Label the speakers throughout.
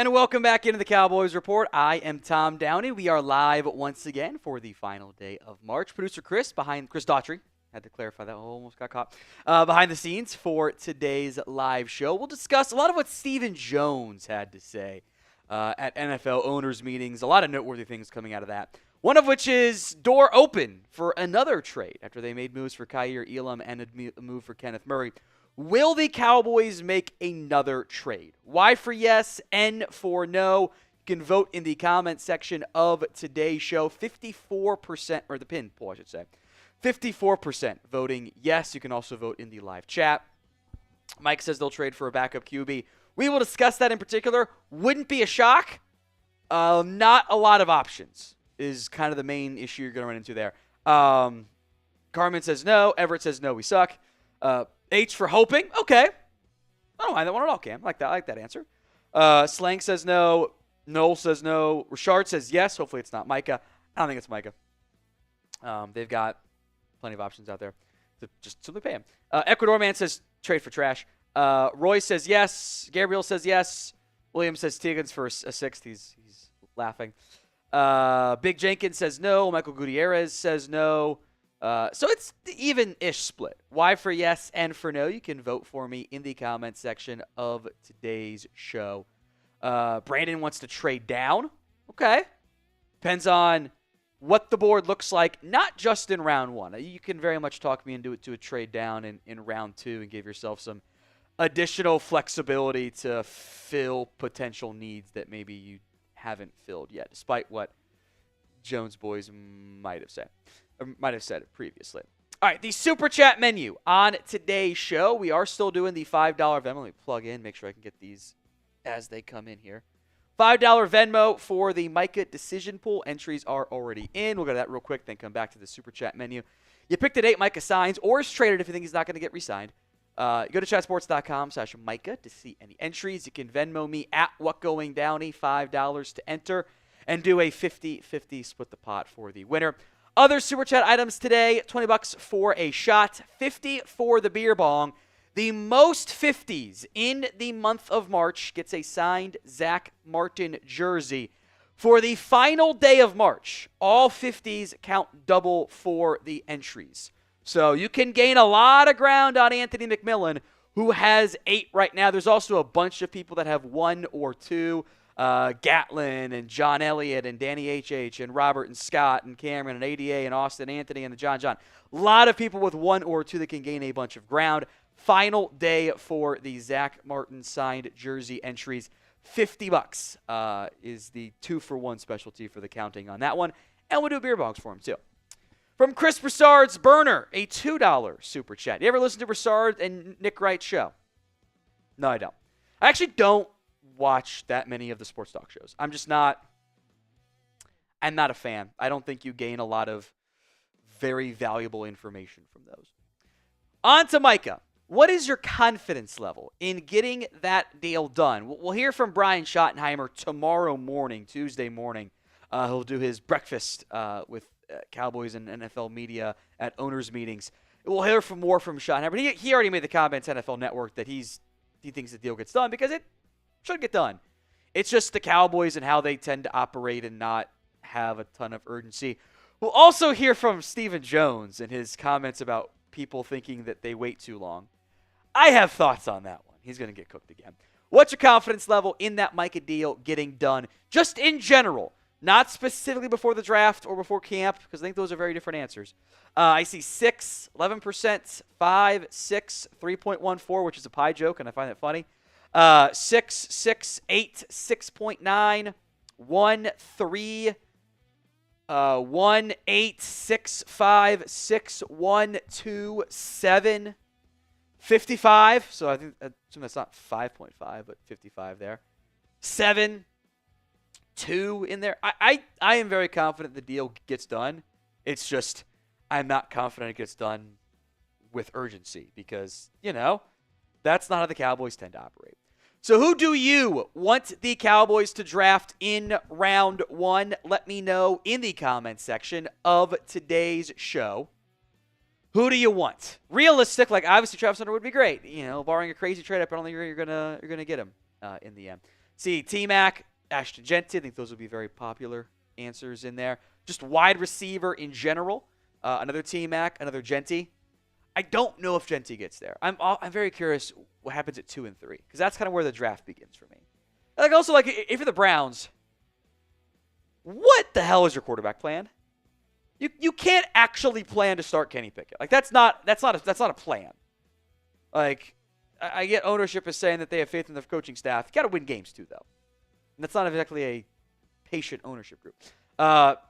Speaker 1: And welcome back into the Cowboys Report. I am Tom Downey. We are live once again for the final day of March. Producer Chris Daughtry. Had to clarify that. Almost got caught. Behind the scenes for today's live show. We'll discuss a lot of what Stephen Jones had to say at NFL owners meetings. A lot of noteworthy things coming out of that. One of which is door open for another trade after they made moves for Kaiir Elam and a move for Kenneth Murray. Will the Cowboys make another trade? Y for yes, N for no. You can vote in the comment section of today's show. 54%, or the pin poll, I should say. 54% voting yes. You can also vote in the live chat. Mike says they'll trade for a backup QB. We will discuss that in particular. Wouldn't be a shock. Not a lot of options is kind of the main issue you're going to run into there. Carmen says no. Everett says no, we suck. H for hoping. Okay. I don't mind that one at all, Cam. I like that answer. Slang says no. Noel says no. Richard says yes. Hopefully it's not Micah. I don't think it's Micah. They've got plenty of options out there. So just simply pay him. Ecuador Man says trade for trash. Roy says yes. Gabriel says yes. William says Tiggins for a sixth. He's laughing. Big Jenkins says no. Michael Gutierrez says no. So it's the even-ish split. Y for yes, N for no. You can vote for me in the comment section of today's show. Brandon wants to trade down. Okay. Depends on what the board looks like, not just in round one. You can very much talk me into it to a trade down in round two and give yourself some additional flexibility to fill potential needs that maybe you haven't filled yet, despite what Jones boys might have said it previously. All right, the Super Chat menu on today's show. We are still doing the $5 Venmo. Let me plug in, make sure I can get these as they come in here. $5 Venmo for the Micah decision pool. Entries are already in. We'll go to that real quick, then come back to the Super Chat menu. You picked a date Micah signs or is traded if you think he's not going to get re-signed. Go to chatsports.com/Micah to see any entries. You can Venmo me at WhatGoingDowney, $5 to enter, and do a 50-50 split the pot for the winner. Other Super Chat items today, $20 for a shot, $50 for the beer bong. The most 50s in the month of March gets a signed Zach Martin jersey. For the final day of March, all 50s count double for the entries. So you can gain a lot of ground on Anthony McMillan, who has 8 right now. There's also a bunch of people that have 1 or 2. Gatlin and John Elliott and Danny H.H. and Robert and Scott and Cameron and ADA and Austin Anthony and the John. A lot of people with 1 or 2 that can gain a bunch of ground. Final day for the Zach Martin signed jersey entries. $50 is the 2-for-1 specialty for the counting on that one. And we'll do beer bongs for him too. From Chris Broussard's Burner, a $2 Super Chat. You ever listen to Broussard and Nick Wright's show? No, I don't. I actually don't watch that many of the sports talk shows. I'm not a fan. I don't think you gain a lot of very valuable information from those. On to Micah. What is your confidence level in getting that deal done? We'll hear from Brian Schottenheimer tomorrow morning, Tuesday morning. He'll do his breakfast with Cowboys and NFL media at owners meetings. We'll hear more from Schottenheimer. But he already made the comments NFL Network that he thinks the deal gets done because it should get done. It's just the Cowboys and how they tend to operate and not have a ton of urgency. We'll also hear from Stephen Jones and his comments about people thinking that they wait too long. I have thoughts on that one. He's going to get cooked again. What's your confidence level in that Micah deal getting done? Just in general, not specifically before the draft or before camp, because I think those are very different answers. I see 6, 11%, 5, 6, 3.14, which is a pie joke, and I find that funny. 6, 6, 8, 6.9, 1, 3, 1, 8, 6, 5, 6, 1, 2, 7, 55. So I assume that's not 5.5, but 55 there. 7, 2 in there. I am very confident the deal gets done. It's just I'm not confident it gets done with urgency because, that's not how the Cowboys tend to operate. So who do you want the Cowboys to draft in round 1? Let me know in the comments section of today's show. Who do you want? Realistic, like obviously Travis Hunter would be great. Barring a crazy trade-up, I don't think you're gonna get him in the end. See T-Mac, Ashton Jeanty. I think those would be very popular answers in there. Just wide receiver in general. Another T-Mac, another Jeanty. I don't know if Jeanty gets there. I'm very curious what happens at 2 and 3 because that's kind of where the draft begins for me. Also, if you're the Browns, what the hell is your quarterback plan? You can't actually plan to start Kenny Pickett. That's not a plan. I get ownership is saying that they have faith in the coaching staff. You got to win games too, though. And that's not exactly a patient ownership group.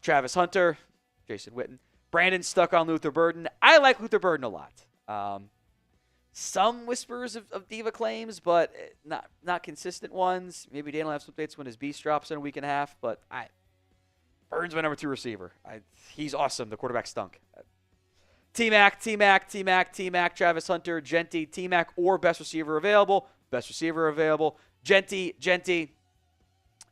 Speaker 1: Travis Hunter, Jason Witten. Brandon stuck on Luther Burden. I like Luther Burden a lot. Some whispers of diva claims, but not consistent ones. Maybe Dan will have some updates when his beast drops in a week and a half, but Burden's my number 2 receiver. He's awesome. The quarterback stunk. T-Mac, Travis Hunter, Jeanty, T-Mac, or best receiver available. Best receiver available. Jeanty,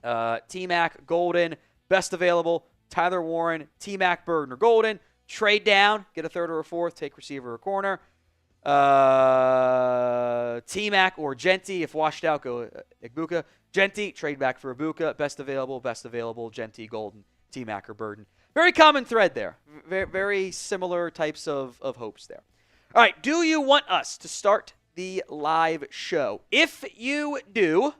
Speaker 1: T-Mac, Golden, best available. Tyler Warren, T-Mac, Burden, or Golden. Trade down, get a third or a fourth, take receiver or corner. T-Mac or Jeanty, if washed out, go Igbuka. Jeanty, trade back for Ibuka. Best available, Jeanty, Golden, T-Mac, or Burden. Very common thread there. Very, very similar types of hopes there. All right, do you want us to start the live show? If you do,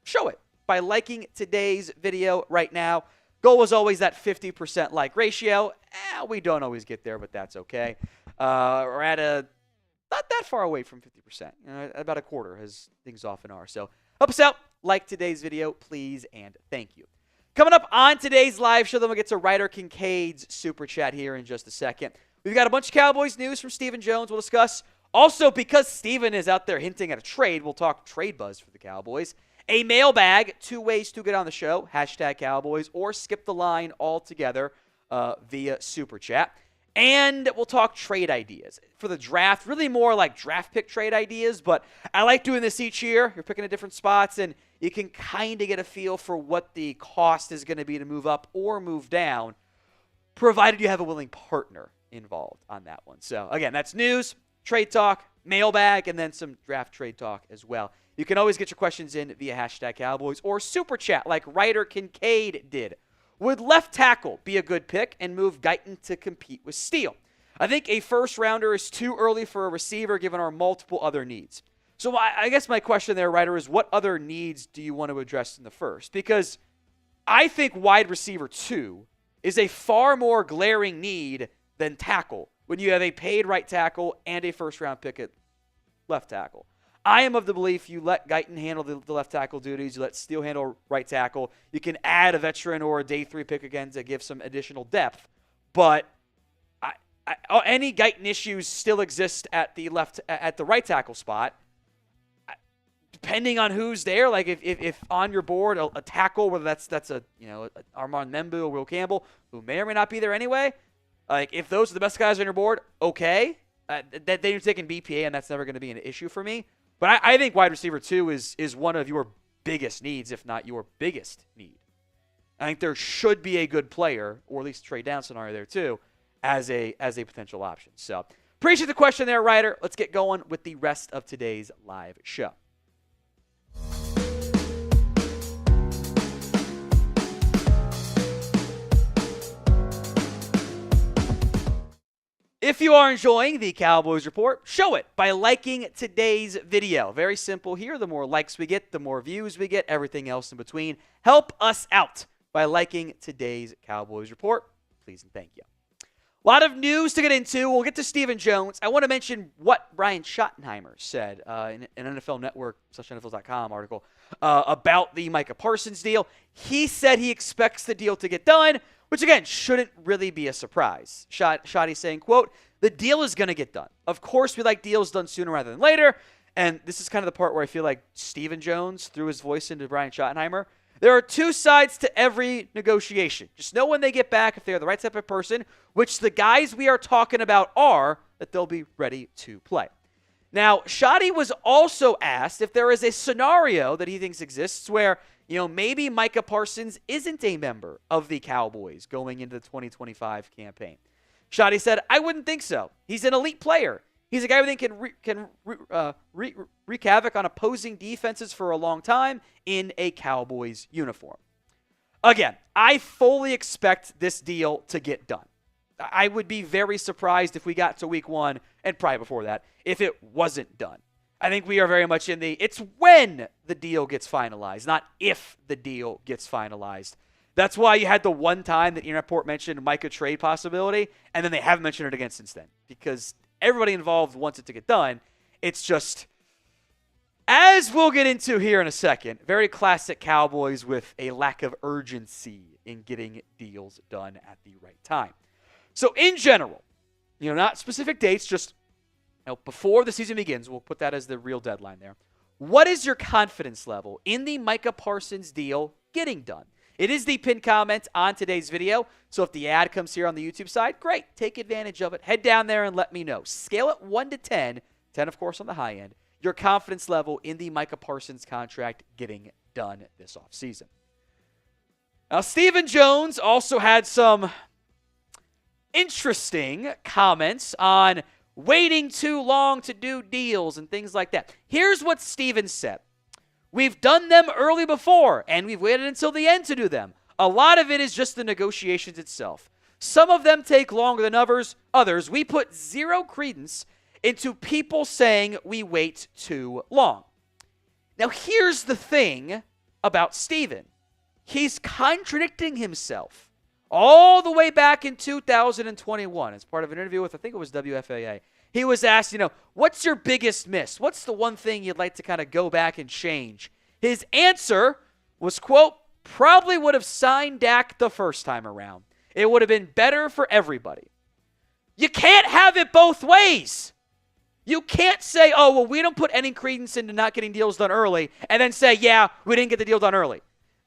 Speaker 1: show it by liking today's video right now. Goal was always that 50% like ratio. We don't always get there, but that's okay. We're at not that far away from 50%. About a quarter, as things often are. So help us out. Like today's video, please, and thank you. Coming up on today's live show, then we'll get to Ryder Kincaid's super chat here in just a second. We've got a bunch of Cowboys news from Stephen Jones we'll discuss. Also, because Stephen is out there hinting at a trade, we'll talk trade buzz for the Cowboys. A mailbag, 2 ways to get on the show, #Cowboys, or skip the line altogether via super chat. And we'll talk trade ideas for the draft, really more like draft pick trade ideas, but I like doing this each year. You're picking at different spots, and you can kind of get a feel for what the cost is going to be to move up or move down, provided you have a willing partner involved on that one. So, again, that's news, trade talk, mailbag, and then some draft trade talk as well. You can always get your questions in via #Cowboys or super chat like Ryder Kincaid did. Would left tackle be a good pick and move Guyton to compete with Steele? I think a first rounder is too early for a receiver given our multiple other needs. So I guess my question there, Ryder, is what other needs do you want to address in the first? Because I think wide receiver 2 is a far more glaring need than tackle when you have a paid right tackle and a first round pick at left tackle. I am of the belief you let Guyton handle the left tackle duties. You let Steele handle right tackle. You can add a veteran or a day 3 pick again to give some additional depth. But any Guyton issues still exist at the right tackle spot. Depending on who's there, like if on your board a tackle, whether that's Armand Membu or Will Campbell, who may or may not be there anyway. Like if those are the best guys on your board, okay. That they're taking BPA, and that's never going to be an issue for me. But I think wide receiver 2 is one of your biggest needs, if not your biggest need. I think there should be a good player, or at least trade down scenario there too, as a potential option. So appreciate the question there, Ryder. Let's get going with the rest of today's live show. If you are enjoying the Cowboys Report, show it by liking today's video. Very simple here. The more likes we get, the more views we get, everything else in between. Help us out by liking today's Cowboys Report. Please and thank you. A lot of news to get into. We'll get to Stephen Jones. I want to mention what Brian Schottenheimer said in an NFL Network /NFL.com article about the Micah Parsons deal. He said he expects the deal to get done, which, again, shouldn't really be a surprise. Shotty saying, quote, the deal is going to get done. Of course, we like deals done sooner rather than later. And this is kind of the part where I feel like Stephen Jones threw his voice into Brian Schottenheimer. There are 2 sides to every negotiation. Just know when they get back, if they're the right type of person, which the guys we are talking about are, that they'll be ready to play. Now, Shotty was also asked if there is a scenario that he thinks exists where, maybe Micah Parsons isn't a member of the Cowboys going into the 2025 campaign. Shotty said, I wouldn't think so. He's an elite player. He's a guy who think can wreak havoc on opposing defenses for a long time in a Cowboys uniform. Again, I fully expect this deal to get done. I would be very surprised if we got to week 1, and probably before that, if it wasn't done. I think we are very much in it's when the deal gets finalized, not if the deal gets finalized. That's why you had the one time that Ian Rappaport mentioned Micah trade possibility, and then they haven't mentioned it again since then, because everybody involved wants it to get done. It's just, as we'll get into here in a second, very classic Cowboys with a lack of urgency in getting deals done at the right time. So in general, not specific dates, just before the season begins, we'll put that as the real deadline there. What is your confidence level in the Micah Parsons deal getting done? It is the pinned comment on today's video, so if the ad comes here on the YouTube side, great, take advantage of it. Head down there and let me know. Scale it 1 to 10, 10 of course on the high end, your confidence level in the Micah Parsons contract getting done this offseason. Now, Stephen Jones also had some interesting comments on waiting too long to do deals and things like that. Here's what Stephen said. We've done them early before, and we've waited until the end to do them. A lot of it is just the negotiations itself. Some of them take longer than others. We put zero credence into people saying we wait too long. Now, here's the thing about Stephen. He's contradicting himself. All the way back in 2021, as part of an interview with, I think it was WFAA, he was asked, what's your biggest miss? What's the one thing you'd like to kind of go back and change? His answer was, quote, probably would have signed Dak the first time around. It would have been better for everybody. You can't have it both ways. You can't say, we don't put any credence into not getting deals done early, and then say, yeah, we didn't get the deal done early.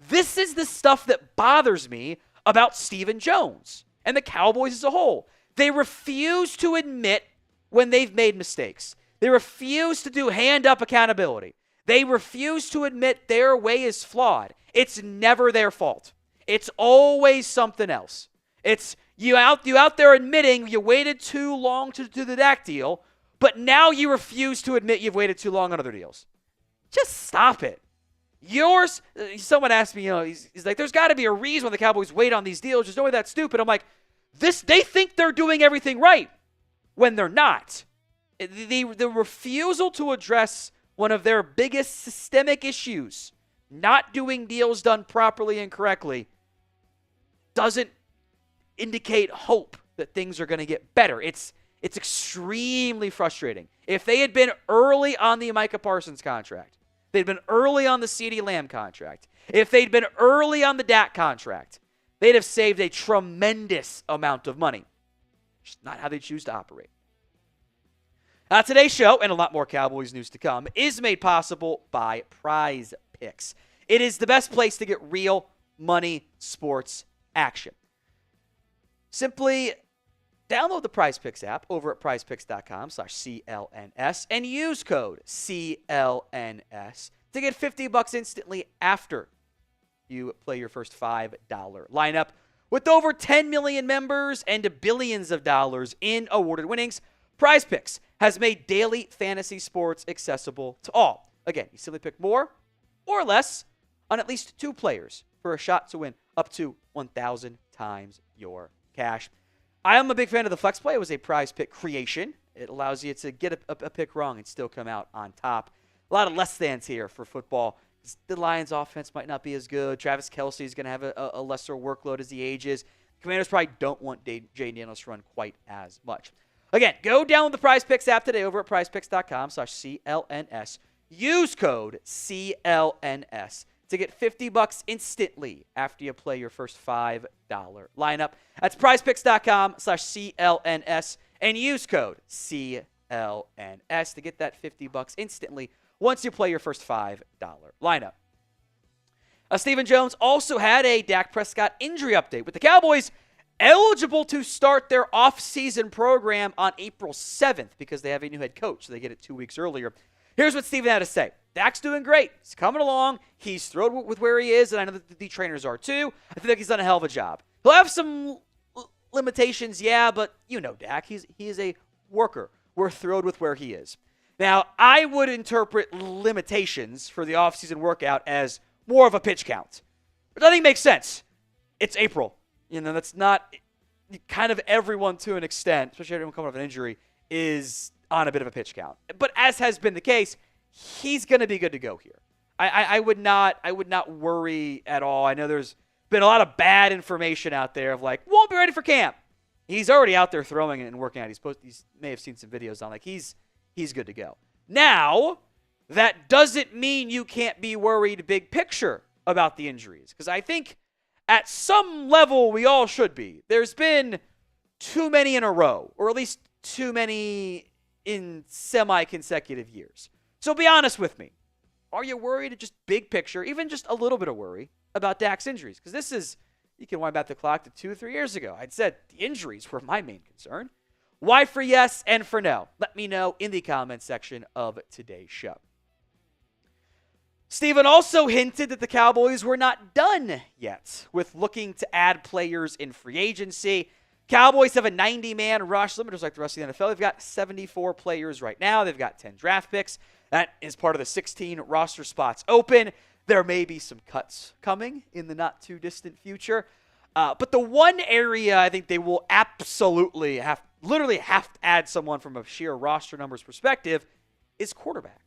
Speaker 1: This is the stuff that bothers me about Stephen Jones and the Cowboys as a whole. They refuse to admit when they've made mistakes. They refuse to do hand-up accountability. They refuse to admit their way is flawed. It's never their fault. It's always something else. It's you out there admitting you waited too long to do the Dak deal, but now you refuse to admit you've waited too long on other deals. Just stop it. Someone asked me, he's like, there's got to be a reason why the Cowboys wait on these deals. There's no way that's stupid. I'm like, they think they're doing everything right when they're not. The refusal to address one of their biggest systemic issues, not doing deals done properly and correctly, doesn't indicate hope that things are going to get better. It's extremely frustrating. If they had been early on the Micah Parsons contract, they'd been early on the CeeDee Lamb contract, if they'd been early on the Dak contract, they'd have saved a tremendous amount of money. Just not how they choose to operate. Today's show, and a lot more Cowboys news to come, is made possible by Prize Picks. It is the best place to get real money sports action. Simply download the Prize Picks app over at prizepicks.com/CLNS and use code CLNS to get $50 instantly after you play your first $5 lineup. With over 10 million members and billions of dollars in awarded winnings, Prize Picks has made daily fantasy sports accessible to all. Again, you simply pick more or less on at least 2 players for a shot to win up to 1,000 times your cash. I am a big fan of the Flex Play. It was a Prize Pick creation. It allows you to get a pick wrong and still come out on top. A lot of less thans here for football. The Lions' offense might not be as good. Travis Kelce is going to have a lesser workload as he ages. Commanders probably don't want Jay Daniels to run quite as much. Again, go download the Prize Picks app today over at prizepicks.com/CLNS. Use code CLNS to get $50 instantly after you play your first $5 lineup. That's prizepicks.com/CLNS and use code CLNS to get that $50 instantly once you play your first $5 lineup. Stephen Jones also had a Dak Prescott injury update, with the Cowboys eligible to start their off-season program on April 7th because they have a new head coach, so they get it 2 weeks earlier. Here's what Stephen had to say. Dak's doing great. He's coming along. He's thrilled with where he is, and I know that the trainers are too. I feel like he's done a hell of a job. He'll have some limitations, yeah, but you know Dak. He is a worker. we're thrilled with where he is. Now, I would interpret limitations for the offseason workout as more of a pitch count, which I think makes sense. It's April. That's not kind of everyone to an extent, especially everyone coming off an injury, is on a bit of a pitch count. But as has been the case, he's going to be good to go here. I would not worry at all. I know there's been a lot of bad information out there of won't be ready for camp. He's already out there throwing it and working out. He may have seen some videos on he's good to go. Now, that doesn't mean you can't be worried big picture about the injuries, because I think at some level we all should be. There's been too many in a row, or at least too many in semi-consecutive years. So be honest with me. Are you worried, just big picture, even just a little bit of worry about Dak's injuries? Because you can wind back the clock to 2-3 years ago. I'd said the injuries were my main concern. Why for yes and for no? Let me know in the comments section of today's show. Steven also hinted that the Cowboys were not done yet with looking to add players in free agency. Cowboys have a 90-man rush limit, just like the rest of the NFL. They've got 74 players right now. They've got 10 draft picks. That is part of the 16 roster spots open. There may be some cuts coming in the not-too-distant future. But the one area I think they will absolutely have to add someone from a sheer roster numbers perspective is quarterback.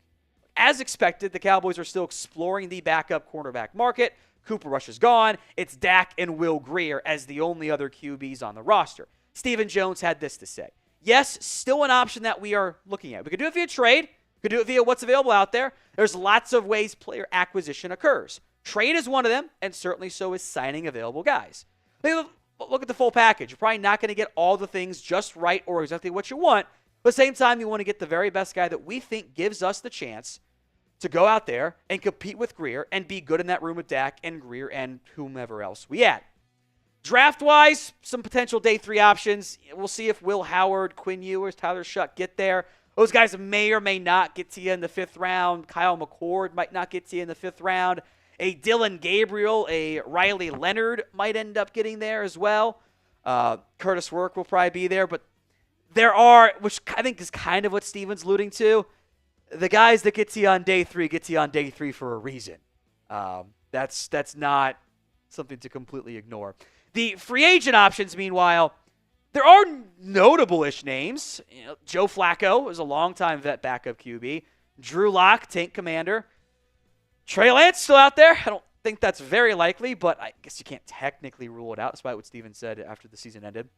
Speaker 1: As expected, the Cowboys are still exploring the backup cornerback market. Cooper Rush is gone. It's Dak and Will Grier as the only other QBs on the roster. Stephen Jones had this to say. Yes, still an option that we are looking at. We could do it via trade. We could do it via what's available out there. There's lots of ways player acquisition occurs. Trade is one of them, and certainly so is signing available guys. Look at the full package. You're probably not going to get all the things just right or exactly what you want. But at the same time, you want to get the very best guy that we think gives us the chance to go out there and compete with Grier and be good in that room with Dak and Grier and whomever else we add. Draft-wise, some potential day 3 options. We'll see if Will Howard, Quinn Ewers, Tyler Shuck get there. Those guys may or may not get to you in the 5th round. Kyle McCord might not get to you in the 5th round. A Dylan Gabriel, a Riley Leonard might end up getting there as well. Curtis Work will probably be there. But there are, which I think is kind of what Steven's alluding to, the guys that get to you on day 3 get to you on day 3 for a reason. That's not something to completely ignore. The free agent options, meanwhile, there are notable-ish names. Joe Flacco is a longtime vet backup QB. Drew Lock, tank commander. Trey Lance still out there. I don't think that's very likely, but I guess you can't technically rule it out, despite what Steven said after the season ended.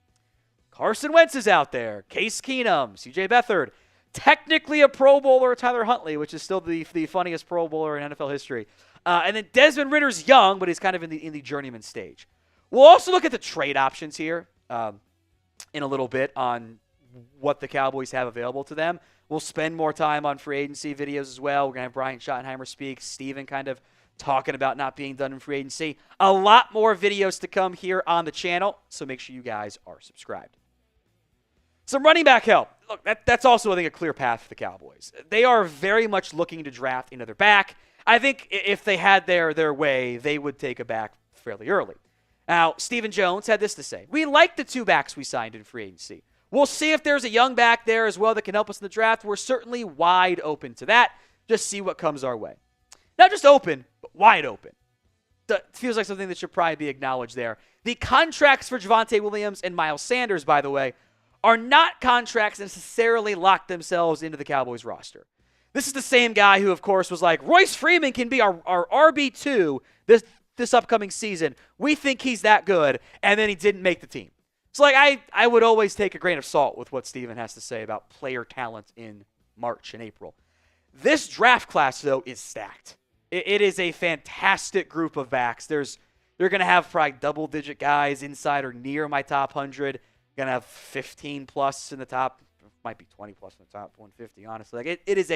Speaker 1: Carson Wentz is out there. Case Keenum, C.J. Beathard. Technically a Pro Bowler, Tyler Huntley, which is still the funniest Pro Bowler in NFL history. And then Desmond Ritter's young, but he's kind of in the journeyman stage. We'll also look at the trade options here in a little bit on what the Cowboys have available to them. We'll spend more time on free agency videos as well. We're going to have Brian Schottenheimer speak, Steven kind of talking about not being done in free agency. A lot more videos to come here on the channel, so make sure you guys are subscribed. Some running back help. Look, that's also, I think, a clear path for the Cowboys. They are very much looking to draft another back. I think if they had their way, they would take a back fairly early. Now, Stephen Jones had this to say. We like the 2 backs we signed in free agency. We'll see if there's a young back there as well that can help us in the draft. We're certainly wide open to that. Just see what comes our way. Not just open, but wide open. That feels like something that should probably be acknowledged there. The contracts for Javonte Williams and Miles Sanders, by the way, are not contracts that necessarily lock themselves into the Cowboys roster. This is the same guy who, of course, was like, Royce Freeman can be our RB2 this upcoming season. We think he's that good, and then he didn't make the team. So, I would always take a grain of salt with what Steven has to say about player talent in March and April. This draft class, though, is stacked. It is a fantastic group of backs. You're going to have probably double-digit guys inside or near my top 100. Going to have 15-plus in the top. Might be 20-plus in the top 150, honestly. It is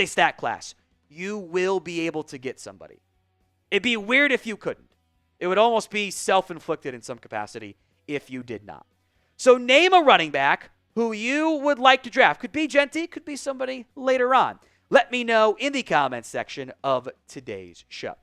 Speaker 1: a stacked class. You will be able to get somebody. It'd be weird if you couldn't. It would almost be self-inflicted in some capacity if you did not. So name a running back who you would like to draft. Could be Genty, could be somebody later on. Let me know in the comments section of today's show.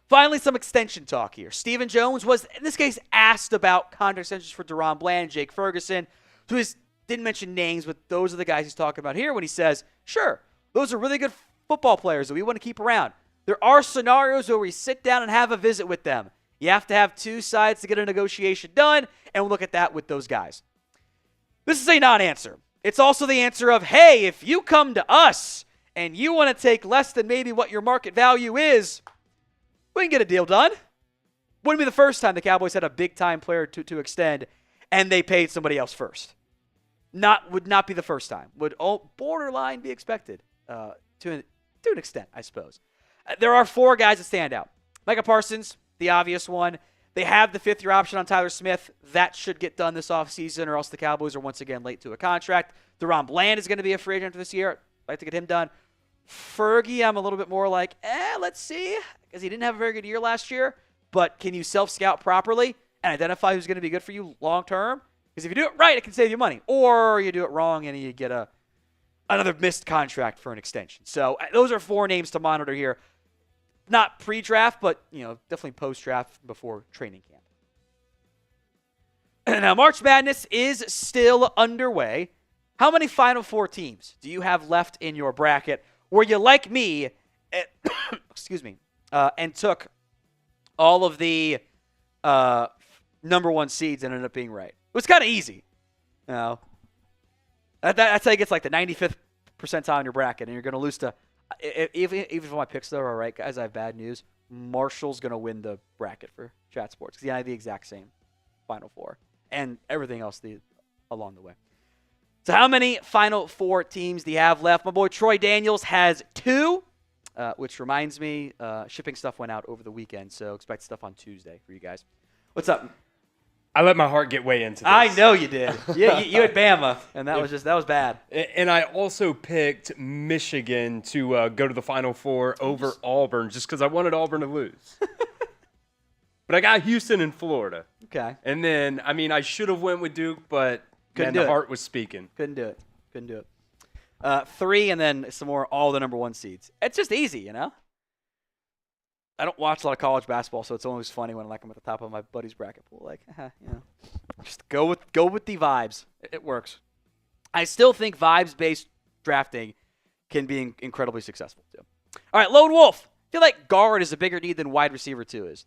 Speaker 1: Finally, some extension talk here. Stephen Jones was, in this case, asked about contract extensions for Daron Bland, Jake Ferguson, who is Didn't mention names, but those are the guys he's talking about here when he says, sure, those are really good football players that we want to keep around. There are scenarios where we sit down and have a visit with them. You have to have two sides to get a negotiation done, and we'll look at that with those guys. This is a non-answer. It's also the answer of, hey, if you come to us and you want to take less than maybe what your market value is, we can get a deal done. Wouldn't be the first time the Cowboys had a big-time player to extend, and they paid somebody else first. Would not be the first time. Would borderline be expected to an extent, I suppose. There are four guys that stand out. Micah Parsons, the obvious one. They have the fifth-year option on Tyler Smith. That should get done this offseason, or else the Cowboys are once again late to a contract. Daron Bland is going to be a free agent this year. I'd like to get him done. Fergie, I'm a little bit more like, let's see, because he didn't have a very good year last year. But can you self-scout properly and identify who's going to be good for you long-term? Because if you do it right, it can save you money. Or you do it wrong and you get another missed contract for an extension. So those are four names to monitor here. Not pre-draft, but definitely post-draft before training camp. Now, March Madness is still underway. How many Final Four teams do you have left in your bracket where you, like me, excuse me, and took all of the number one seeds and ended up being right? It was kind of easy. That's how you get like the 95th percentile in your bracket, and you're going to lose to. Even if my picks, though, are right, guys, I have bad news. Marshall's going to win the bracket for Chat Sports because I have the exact same Final Four and everything else along the way. So how many Final Four teams do you have left? My boy Troy Daniels has 2, which reminds me, shipping stuff went out over the weekend, so expect stuff on Tuesday for you guys. What's up?
Speaker 2: I let my heart get way into this.
Speaker 1: I know you did. you had Bama, and that was bad.
Speaker 2: And I also picked Michigan to go to the Final Four over Auburn just because I wanted Auburn to lose. But I got Houston and Florida.
Speaker 1: Okay.
Speaker 2: And then, I should have went with Duke, but the heart was speaking.
Speaker 1: Couldn't do it. 3, and then some more, all the number one seeds. It's just easy, I don't watch a lot of college basketball, so it's always funny when I'm at the top of my buddy's bracket pool. Just go with the vibes. It works. I still think vibes-based drafting can be incredibly successful too. All right, Lone Wolf. I feel like guard is a bigger need than wide receiver 2 is.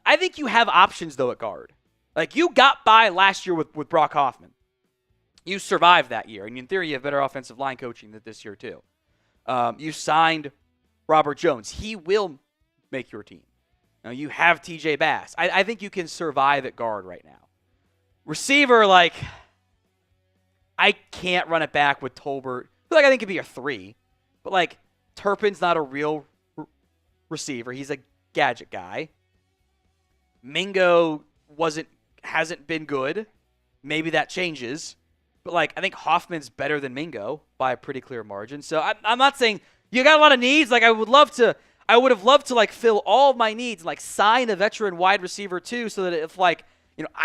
Speaker 1: I think you have options though at guard. You got by last year with Brock Hoffman. You survived that year, and in theory, you have better offensive line coaching than this year too. You signed Robert Jones. He will make your team. Now, you have TJ Bass. I think you can survive at guard right now. Receiver, I can't run it back with Tolbert. I think it'd be a 3. But, Turpin's not a real receiver. He's a gadget guy. Mingo hasn't been good. Maybe that changes. But, I think Hoffman's better than Mingo by a pretty clear margin. So, I'm not saying you got a lot of needs. I would have loved to fill all of my needs, sign a veteran wide receiver too, so that if I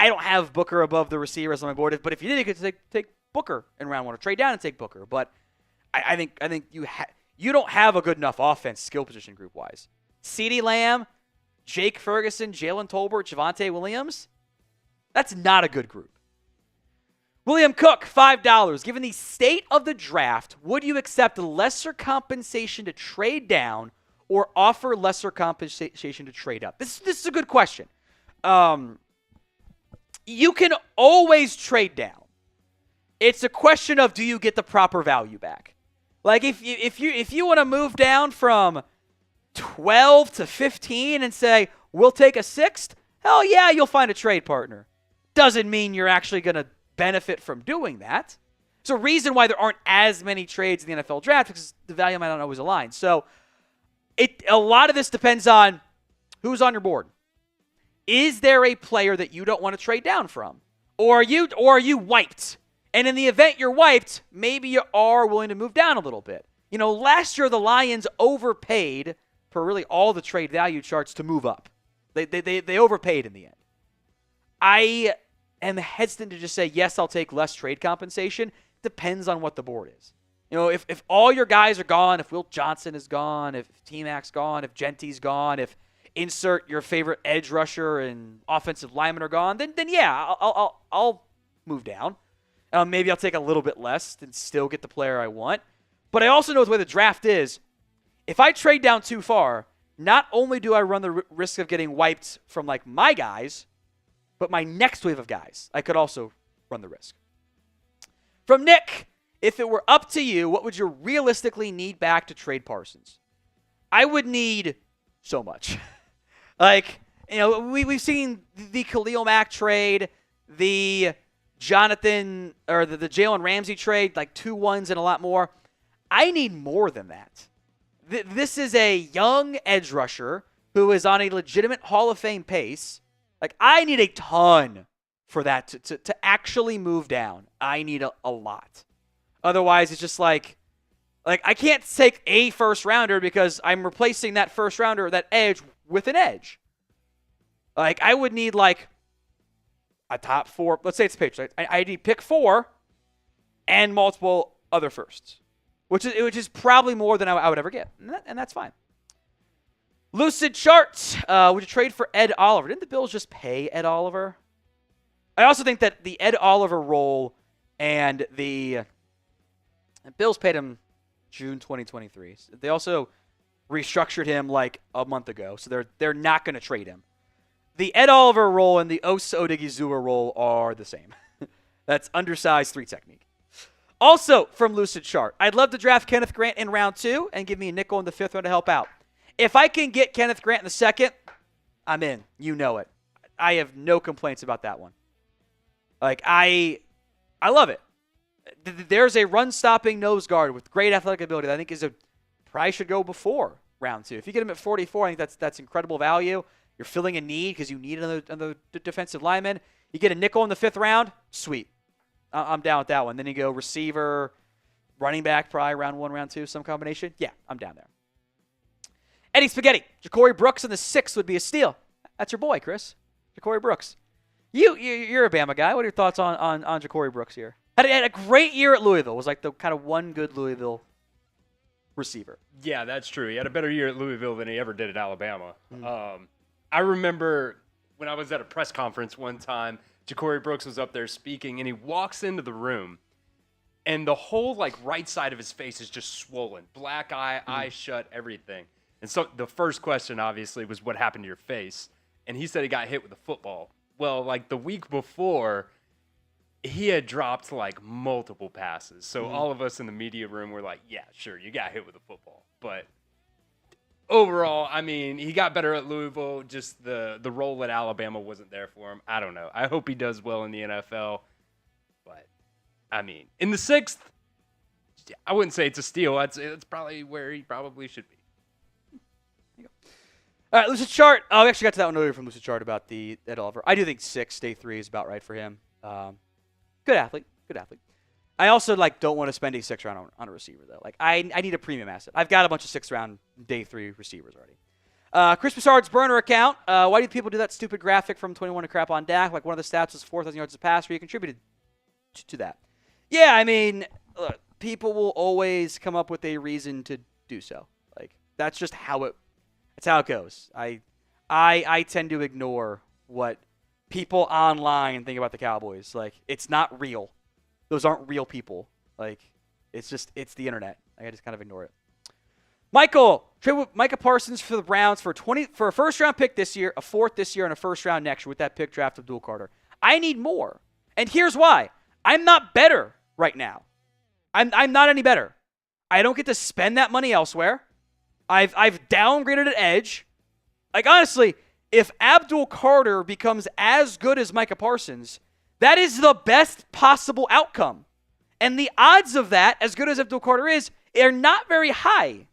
Speaker 1: don't have Booker above the receivers on my board, but if you did, you could take Booker in round 1 or trade down and take Booker. But I think you don't have a good enough offense skill position group wise. CeeDee Lamb, Jake Ferguson, Jalen Tolbert, Javonte Williams. That's not a good group. William Cook, $5. Given the state of the draft, would you accept lesser compensation to trade down or offer lesser compensation to trade up? This is a good question. You can always trade down. It's a question of, do you get the proper value back? If you want to move down from 12 to 15 and say, we'll take a 6th, hell yeah, you'll find a trade partner. Doesn't mean you're actually going to benefit from doing that. It's a reason why there aren't as many trades in the NFL draft, because the value might not always align. So a lot of this depends on who's on your board. Is there a player that you don't want to trade down from? Or are you wiped? And in the event you're wiped, maybe you are willing to move down a little bit. Last year the Lions overpaid per really all the trade value charts to move up. They overpaid in the end. I am hesitant to just say, yes, I'll take less trade compensation. Depends on what the board is. If all your guys are gone, if Will Johnson is gone, if T-Mac's gone, if Genty's gone, if insert your favorite edge rusher and offensive lineman are gone, then yeah, I'll move down. Maybe I'll take a little bit less and still get the player I want. But I also know the way the draft is. If I trade down too far, not only do I run the risk of getting wiped from like my guys, but my next wave of guys, I could also run the risk. From Nick, if it were up to you, what would you realistically need back to trade Parsons? I would need so much. We've seen the Khalil Mack trade, the Jonathan or the Jalen Ramsey trade, like 2 1s and a lot more. I need more than that. This is a young edge rusher who is on a legitimate Hall of Fame pace. Like, I need a ton for that to actually move down. I need a lot. Otherwise, it's just like I can't take a first rounder because I'm replacing that first rounder, that edge, with an edge. Like, I would need like a top 4. Let's say it's Patriots. I need pick 4 and multiple other firsts, which is probably more than I would ever get, and that's fine. Lucid Charts. Would you trade for Ed Oliver? Didn't the Bills just pay Ed Oliver? I also think that the Ed Oliver role and the Bills paid him June 2023. They also restructured him like a month ago, so they're not going to trade him. The Ed Oliver role and the Osa Odigizua role are the same. That's undersized 3 technique. Also from Lucid Chart, I'd love to draft Kenneth Grant in round 2 and give me a nickel in the 5th round to help out. If I can get Kenneth Grant in the 2nd, I'm in. You know it. I have no complaints about that one. Like, I love it. There's a run-stopping nose guard with great athletic ability that I think probably should go before round 2. If you get him at 44, I think that's incredible value. You're filling a need because you need another defensive lineman. You get a nickel in the 5th round, sweet. I'm down with that one. Then you go receiver, running back, probably round 1, round 2, some combination. Yeah, I'm down there. Eddie Spaghetti. Ja'Cory Brooks in the 6th would be a steal. That's your boy, Chris. Ja'Cory Brooks. You're a Bama guy. What are your thoughts on Ja'Cory Brooks here? Had a great year at Louisville. Was like the kind of one good Louisville receiver.
Speaker 2: Yeah, that's true. He had a better year at Louisville than he ever did at Alabama. I remember when I was at a press conference one time, Ja'Cory Brooks was up there speaking, and he walks into the room, and the whole right side of his face is just swollen. Black eye, eyes shut, everything. And so the first question, obviously, was what happened to your face? And he said he got hit with a football. Well, the week before, he had dropped multiple passes. So all of us in the media room were like, yeah, sure, you got hit with a football. But overall, I mean, he got better at Louisville. Just the role at Alabama wasn't there for him. I don't know. I hope he does well in the NFL. But, I mean, in the 6th, I wouldn't say it's a steal. It's probably where he probably should be.
Speaker 1: All right, Lucid Chart. We actually got to that one earlier from Lucid Chart about the Ed Oliver. I do think 6, day 3 is about right for him. Good athlete. I also don't want to spend a 6th round on a receiver though. I need a premium asset. I've got a bunch of 6th round day 3 receivers already. Chris Broussard's burner account. Why do people do that stupid graphic from 21 to crap on Dak? One of the stats was 4,000 yards of pass where you contributed to that. Yeah, I mean, look, people will always come up with a reason to do so. That's just how it. That's how it goes. I tend to ignore what people online think about the Cowboys. It's not real. Those aren't real people. It's the internet. I just kind of ignore it. Michael, trade with Micah Parsons for the Browns for a first round pick this year, a 4th this year, and a 1st round next year with that pick draft of Abdul Carter. I need more. And here's why. I'm not better right now. I'm not any better. I don't get to spend that money elsewhere. I've downgraded at edge. Honestly, if Abdul Carter becomes as good as Micah Parsons, that is the best possible outcome. And the odds of that, as good as Abdul Carter is, are not very high.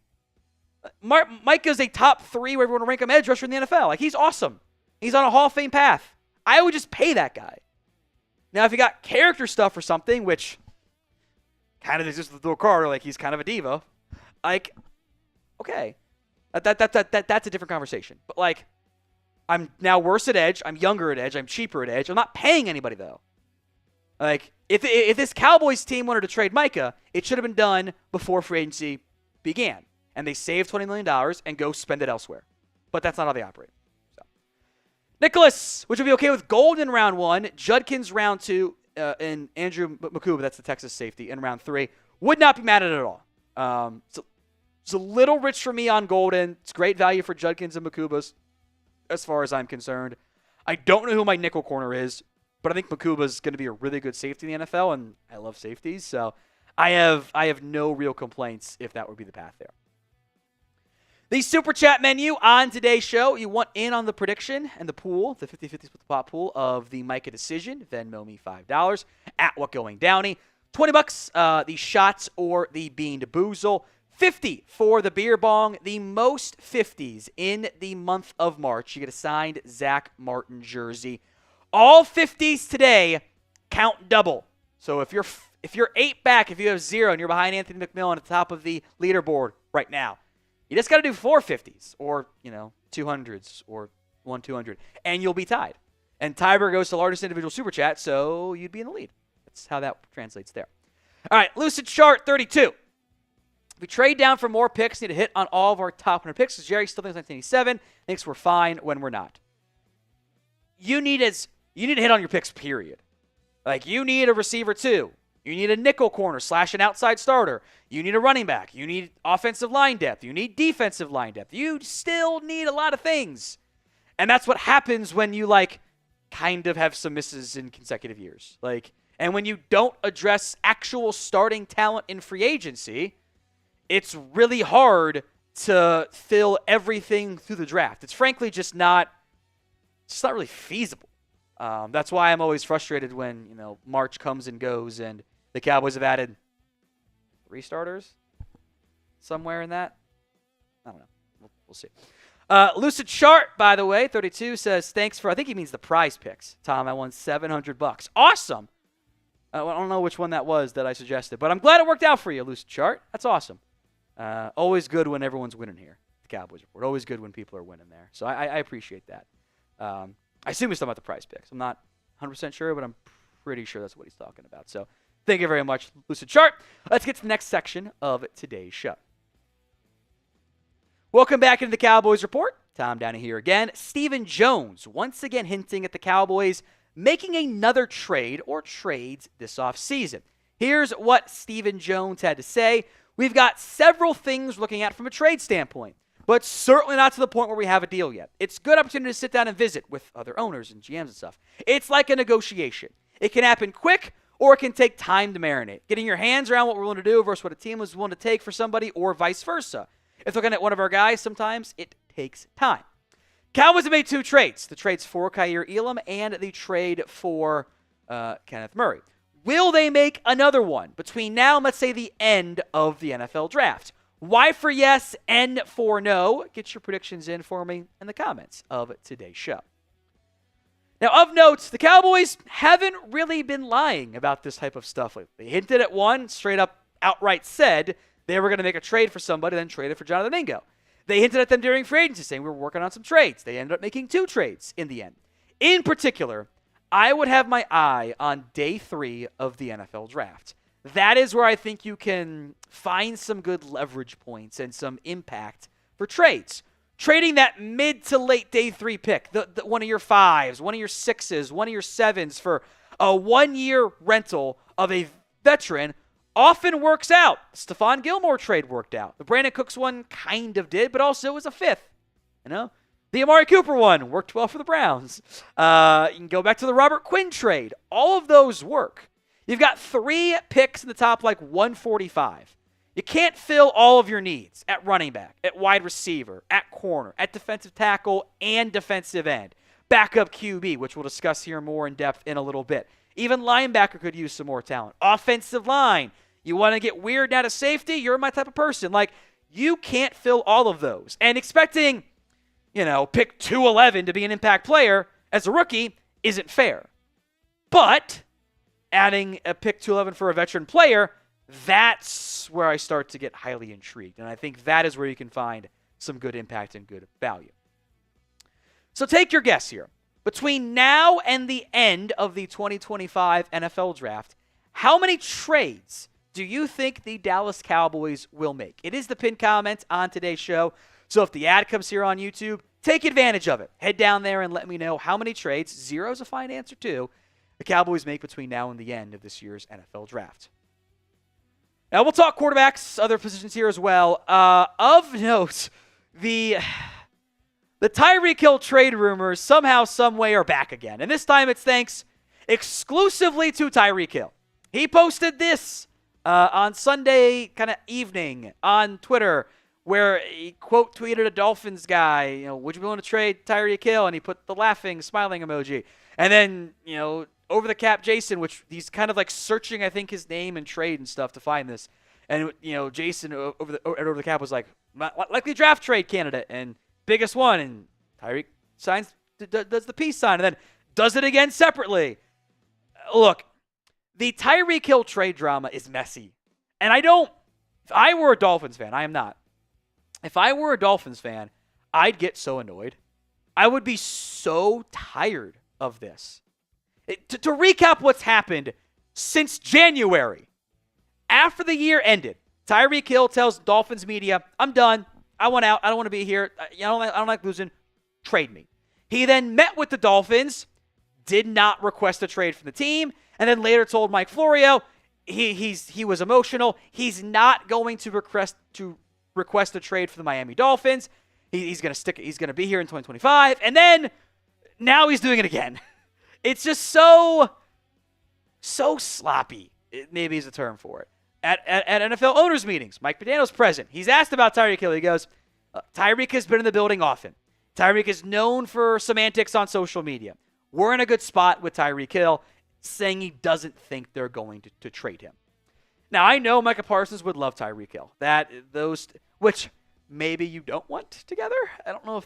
Speaker 1: Micah's a top 3 where everyone will rank him edge rusher in the NFL. He's awesome. He's on a Hall of Fame path. I would just pay that guy. Now, if you got character stuff or something, which kind of exists with Abdul Carter, he's kind of a diva, okay. That's a different conversation. But, I'm now worse at edge. I'm younger at edge. I'm cheaper at edge. I'm not paying anybody, though. If this Cowboys team wanted to trade Micah, it should have been done before free agency began. And they saved $20 million and go spend it elsewhere. But that's not how they operate. So. Nicholas, would you be okay with Golden round 1, Judkins round 2, and Andrew Makuba, that's the Texas safety, in round 3. Would not be mad at it at all. So it's a little rich for me on Golden. It's great value for Judkins and Makuba's, as far as I'm concerned. I don't know who my nickel corner is, but I think Makuba's going to be a really good safety in the NFL, and I love safeties, so I have no real complaints if that would be the path there. The Super Chat menu on today's show. You want in on the prediction and the pool, the 50-50 split the pot pool of the Micah decision. Venmo me $5 at WhatGoingDowney. $20, the shots or the bean to boozle. $50 for the beer bong. The most 50s in the month of March. You get a signed Zach Martin jersey. All 50s today count double. So if you're 8 back, if you have 0 and you're behind Anthony McMillan at the top of the leaderboard right now, you just got to do 4 50s or, 200s or 1 200, and you'll be tied. And tiebreaker goes to largest individual super chat, so you'd be in the lead. That's how that translates there. All right, Lucid Chart 32. If we trade down for more picks, need to hit on all of our top 100 picks, because Jerry still thinks 1987, thinks we're fine when we're not. You need to hit on your picks, period. Like, you need a receiver too. You need a nickel corner / an outside starter. You need a running back. You need offensive line depth. You need defensive line depth. You still need a lot of things. And that's what happens when you, kind of have some misses in consecutive years. And when you don't address actual starting talent in free agency, it's really hard to fill everything through the draft. It's frankly just not really feasible. That's why I'm always frustrated when, March comes and goes and the Cowboys have added 3 starters somewhere in that. I don't know. We'll see. Lucid Chart, by the way, 32 says, thanks for, I think he means the prize picks. Tom, I won $700. Awesome. I don't know which one that was that I suggested, but I'm glad it worked out for you, Lucid Chart. That's awesome. Always good when everyone's winning here. The Cowboys Report. Always good when people are winning there. So I appreciate that. I assume he's talking about the prize picks. I'm not 100% sure, but I'm pretty sure that's what he's talking about. So thank you very much, Lucid Chart. Let's get to the next section of today's show. Welcome back into the Cowboys Report. Tom Downey here again. Stephen Jones once again hinting at the Cowboys making another trade or trades this offseason. Here's what Stephen Jones had to say. We've got several things looking at from a trade standpoint, but certainly not to the point where we have a deal yet. It's a good opportunity to sit down and visit with other owners and GMs and stuff. It's like a negotiation. It can happen quick, or it can take time to marinate. Getting your hands around what we're willing to do versus what a team is willing to take for somebody, or vice versa. If looking at one of our guys, sometimes it takes time. Cowboys have made 2 trades. The trades for Kaiir Elam and the trade for Kenneth Murray. Will they make another one between now and, let's say, the end of the NFL draft? Y for yes, N for no. Get your predictions in for me in the comments of today's show. Now, of note, the Cowboys haven't really been lying about this type of stuff lately. They hinted at one, straight up outright said they were going to make a trade for somebody, then traded for Jonathan Mingo. They hinted at them during free agency, saying we were working on some trades. They ended up making 2 trades in the end. In particular, I would have my eye on day 3 of the NFL draft. That is where I think you can find some good leverage points and some impact for trades. Trading that mid to late day 3 pick, the one of your 5s, one of your 6s, one of your 7s for a 1-year rental of a veteran often works out. The Stephon Gilmore trade worked out. The Brandon Cooks one kind of did, but also it was a 5th. The Amari Cooper one worked well for the Browns. You can go back to the Robert Quinn trade. All of those work. You've got 3 picks in the top 145. You can't fill all of your needs at running back, at wide receiver, at corner, at defensive tackle, and defensive end. Backup QB, which we'll discuss here more in depth in a little bit. Even linebacker could use some more talent. Offensive line. You want to get weird now to safety? You're my type of person. You can't fill all of those. And expecting, pick 211 to be an impact player as a rookie isn't fair. But adding a pick 211 for a veteran player, that's where I start to get highly intrigued. And I think that is where you can find some good impact and good value. So take your guess here. Between now and the end of the 2025 NFL Draft, how many trades do you think the Dallas Cowboys will make? It is the pinned comment on today's show. So if the ad comes here on YouTube, take advantage of it. Head down there and let me know how many trades. 0 is a fine answer too. the Cowboys make between now and the end of this year's NFL draft. Now, we'll talk quarterbacks, other positions here as well. Of note, the Tyreek Hill trade rumors somehow, some way are back again. And this time it's thanks exclusively to Tyreek Hill. He posted this on Sunday kind of evening on Twitter where he quote tweeted a Dolphins guy, would you be willing to trade Tyreek Hill? And he put the laughing, smiling emoji. And then, over the cap Jason, which he's kind of like searching, I think, his name and trade and stuff to find this. And, Jason over the cap was like, likely draft trade candidate and biggest one. And Tyreek does the peace sign and then does it again separately. Look, the Tyreek Hill trade drama is messy. And if I were a Dolphins fan, I am not. If I were a Dolphins fan, I'd get so annoyed. I would be so tired of this. To recap what's happened since January, after the year ended, Tyreek Hill tells Dolphins media, I'm done. I want out. I don't want to be here. I don't like losing. Trade me. He then met with the Dolphins, did not request a trade from the team, and then later told Mike Florio he was emotional. He's not going to request a trade for the Miami Dolphins. He's going to be here in 2025, and then now he's doing it again. It's just so sloppy, maybe is the term for it. At NFL owners' meetings, Mike McDaniel's present. He's asked about Tyreek Hill. He goes, Tyreek has been in the building often. Tyreek is known for semantics on social media. We're in a good spot with Tyreek Hill, saying he doesn't think they're going to trade him. Now, I know Micah Parsons would love Tyreek Hill. Which maybe you don't want together. I don't know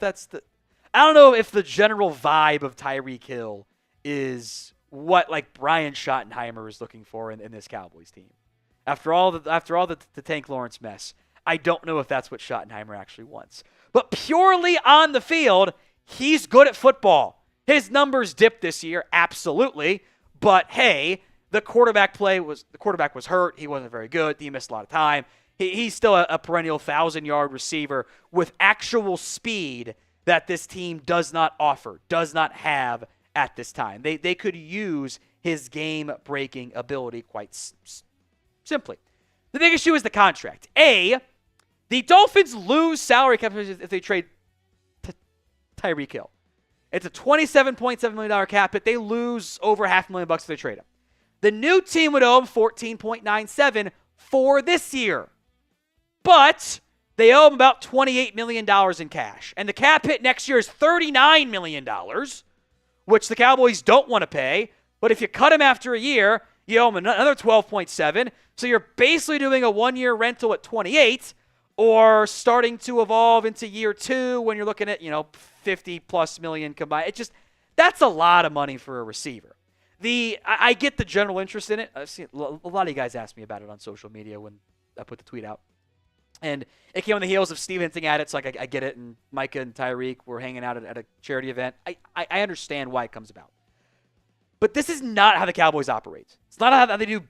Speaker 1: if the general vibe of Tyreek Hill is what like Brian Schottenheimer is looking for in this Cowboys team. After all the Tank Lawrence mess, I don't know if that's what Schottenheimer actually wants. But purely on the field, he's good at football. His numbers dipped this year, absolutely. But hey, the quarterback was hurt. He wasn't very good. He missed a lot of time. He's still a perennial 1,000-yard receiver with actual speed that this team does not offer, does not have at this time. They could use his game-breaking ability quite simply. The big issue is the contract. The Dolphins lose salary cap if they trade Tyreek Hill. It's a $27.7 million cap hit. They lose over $500,000 if they trade him. The new team would owe him $14.97 for this year. But they owe him about $28 million in cash. And the cap hit next year is $39 million, which the Cowboys don't want to pay. But if you cut him after a year, you owe him another $12.7. So you're basically doing a one-year rental at $28, or starting to evolve into year 2 when you're looking at, $50+ million combined. That's a lot of money for a receiver. I get the general interest in it. I've seen a lot of you guys ask me about it on social media when I put the tweet out. And it came on the heels of Steve hinting at it, so I get it. And Micah and Tyreek were hanging out at a charity event. I understand why it comes about. But this is not how the Cowboys operate. It's not how they do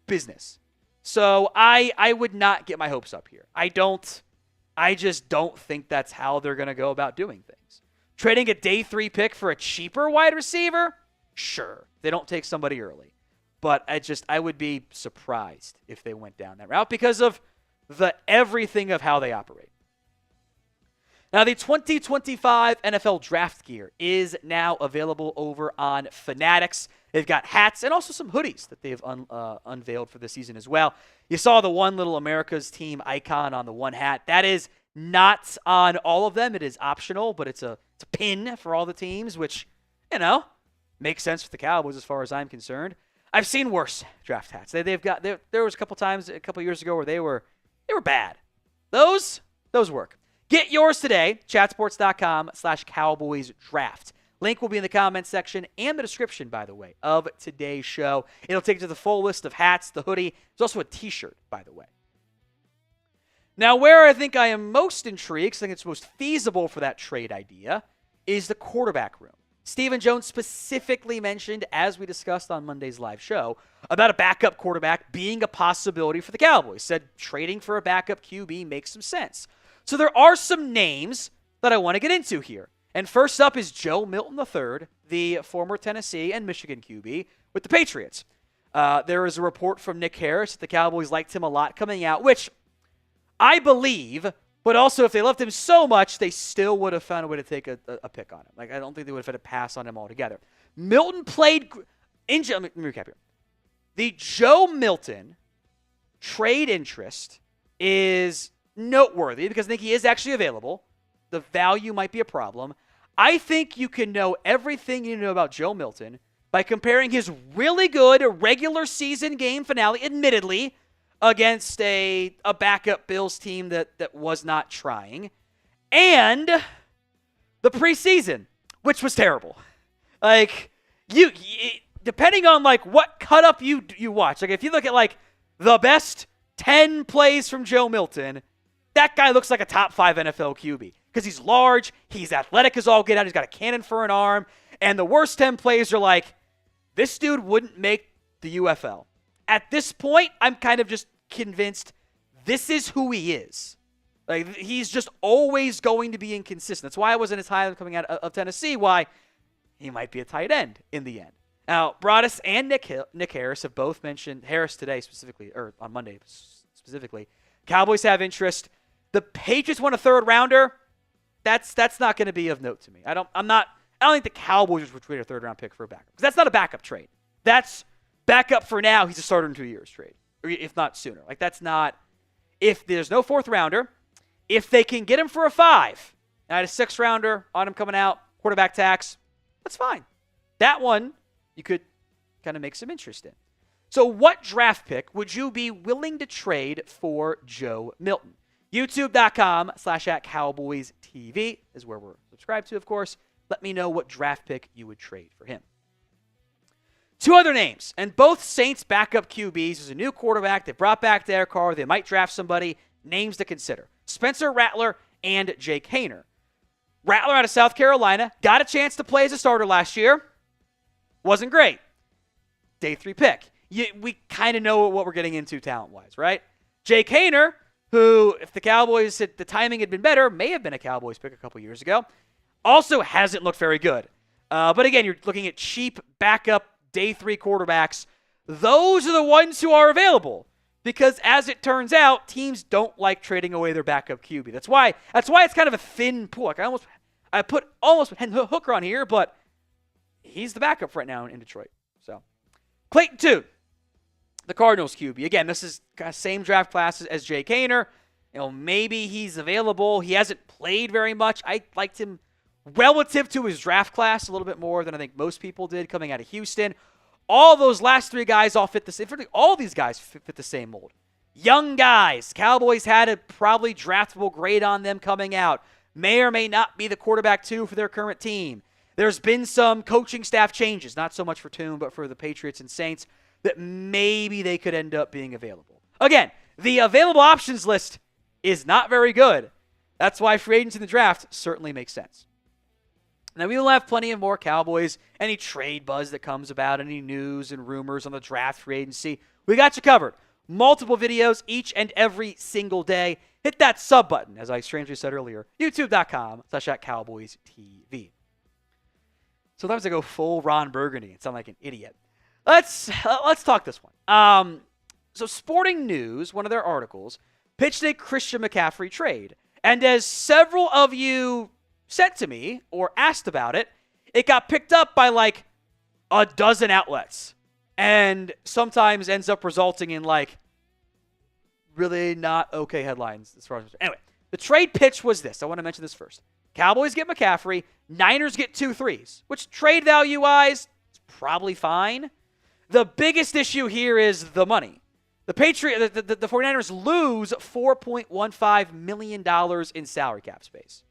Speaker 1: business. So I would not get my hopes up here. I just don't think that's how they're going to go about doing things. Trading a day 3 pick for a cheaper wide receiver? Sure. They don't take somebody early. But I would be surprised if they went down that route because of the everything of how they operate. Now, the 2025 NFL Draft Gear is now available over on Fanatics. They've got hats and also some hoodies that they've unveiled for the season as well. You saw the one little America's team icon on the one hat. That is not on all of them. It is optional, but it's a pin for all the teams, which, makes sense for the Cowboys as far as I'm concerned. I've seen worse draft hats. There was a couple times a couple years ago where they were bad. Those work. Get yours today, chatsports.com/Cowboys Draft. Link will be in the comments section and the description, by the way, of today's show. It'll take you to the full list of hats, the hoodie. There's also a t-shirt, by the way. Now, where I think I am most intrigued, I think it's most feasible for that trade idea, is the quarterback room. Stephen Jones specifically mentioned, as we discussed on Monday's live show, about a backup quarterback being a possibility for the Cowboys. Said trading for a backup QB makes some sense. So there are some names that I want to get into here. And first up is Joe Milton III, the former Tennessee and Michigan QB with the Patriots. There is a report from Nick Harris that the Cowboys liked him a lot coming out, which I believe, but also if they loved him so much, they still would have found a way to take a pick on him. Like, I don't think they would have had a pass on him altogether. Milton played let me recap here. The Joe Milton trade interest is noteworthy because I think he is actually available. The value might be a problem. I think you can know everything you know about Joe Milton by comparing his really good regular season game finale, admittedly, against a backup Bills team that was not trying, and the preseason, which was terrible. Like, depending on like what cut up you watch, like if you look at like the best 10 plays from Joe Milton, that guy looks like a top 5 NFL QB because he's large, he's athletic as all get out, he's got a cannon for an arm, and the worst 10 plays are like, this dude wouldn't make the UFL. At this point, I'm kind of just convinced this is who he is. Like, he's just always going to be inconsistent. That's why I wasn't as high coming out of Tennessee, why he might be a tight end in the end. Now, Broadus and Nick Harris have both mentioned, Harris today specifically, or on Monday specifically, Cowboys have interest. The Patriots want a third rounder. That's not going to be of note to me. I don't think the Cowboys would trade a third round pick for a backup. Because that's not a backup trade. That's backup for now. He's a starter in 2 years trade. Or if not sooner. Like, that's not, if there's no fourth rounder, if they can get him for a 5, and I had a 6th rounder on him coming out, quarterback tax, that's fine. That one, you could kind of make some interest in. So what draft pick would you be willing to trade for Joe Milton? YouTube.com/@CowboysTV is where we're subscribed to, of course. Let me know what draft pick you would trade for him. 2 other names, and both Saints backup QBs. There's a new quarterback. They brought back Derek Carr. They might draft somebody. Names to consider. Spencer Rattler and Jake Haener. Rattler out of South Carolina. Got a chance to play as a starter last year. Wasn't great. Day 3 pick. We kind of know what we're getting into talent-wise, right? Jake Haener, who, if the Cowboys, the timing had been better, may have been a Cowboys pick a couple years ago, also hasn't looked very good. But again, you're looking at cheap backup Day 3 quarterbacks. Those are the ones who are available because, as it turns out, teams don't like trading away their backup QB. That's why it's kind of a thin pool. Like I put almost Hooker on here, but he's the backup right now in Detroit. So Clayton Tune, the Cardinals QB. Again, this is kind of same draft classes as Jake Haener. Maybe he's available. He hasn't played very much. I liked him relative to his draft class a little bit more than I think most people did coming out of Houston. All those last 3 guys all fit the same. All these guys fit the same mold. Young guys. Cowboys had a probably draftable grade on them coming out. May or may not be the quarterback 2 for their current team. There's been some coaching staff changes, not so much for Tune, but for the Patriots and Saints, that maybe they could end up being available. Again, the available options list is not very good. That's why free agents in the draft certainly makes sense. Now, we will have plenty of more Cowboys, any trade buzz that comes about, any news and rumors on the draft free agency. We got you covered. Multiple videos each and every single day. Hit that sub button, as I strangely said earlier, youtube.com/@CowboysTV. Sometimes I go full Ron Burgundy and sound like an idiot. Let's talk this one. So Sporting News, one of their articles, pitched a Christian McCaffrey trade. And as several of you sent to me or asked about it, it got picked up by like a dozen outlets and sometimes ends up resulting in like really not okay headlines as far as. Anyway, the trade pitch was this. I want to mention this first. Cowboys get McCaffrey, Niners get 2 3s, which trade value-wise is probably fine. The biggest issue here is the money. The 49ers lose $4.15 million in salary cap space.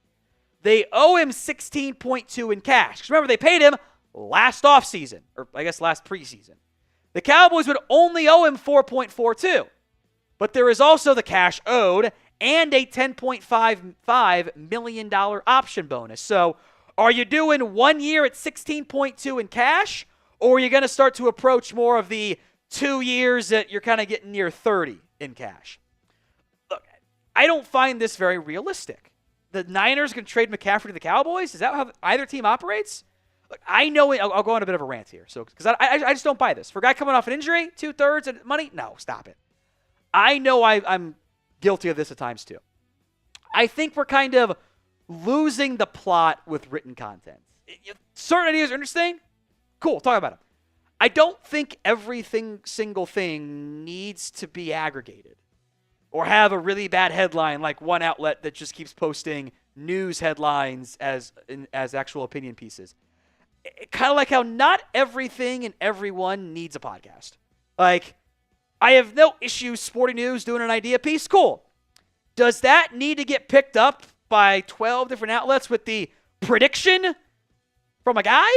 Speaker 1: They owe him $16.2 in cash. 'Cause remember, they paid him last offseason, or I guess last preseason. The Cowboys would only owe him $4.42. But there is also the cash owed and a $10.55 million option bonus. So are you doing 1 year at $16.2 in cash, or are you going to start to approach more of the 2 years that you're kind of getting near 30 in cash? Look, I don't find this very realistic. the Niners can trade McCaffrey to the Cowboys? Is that how either team operates? Look, I know I'll go on a bit of a rant here. So, because I just don't buy this. For a guy coming off an injury, 2/3 and money, no, stop it. I know I'm guilty of this at times too. I think we're kind of losing the plot with written content. Certain ideas are interesting. Cool, talk about them. I don't think single thing needs to be aggregated or have a really bad headline like one outlet that just keeps posting news headlines as actual opinion pieces. Kind of like how not everything and everyone needs a podcast. Like, I have no issue Sporting News doing an idea piece. Cool. Does that need to get picked up by 12 different outlets with the prediction from a guy?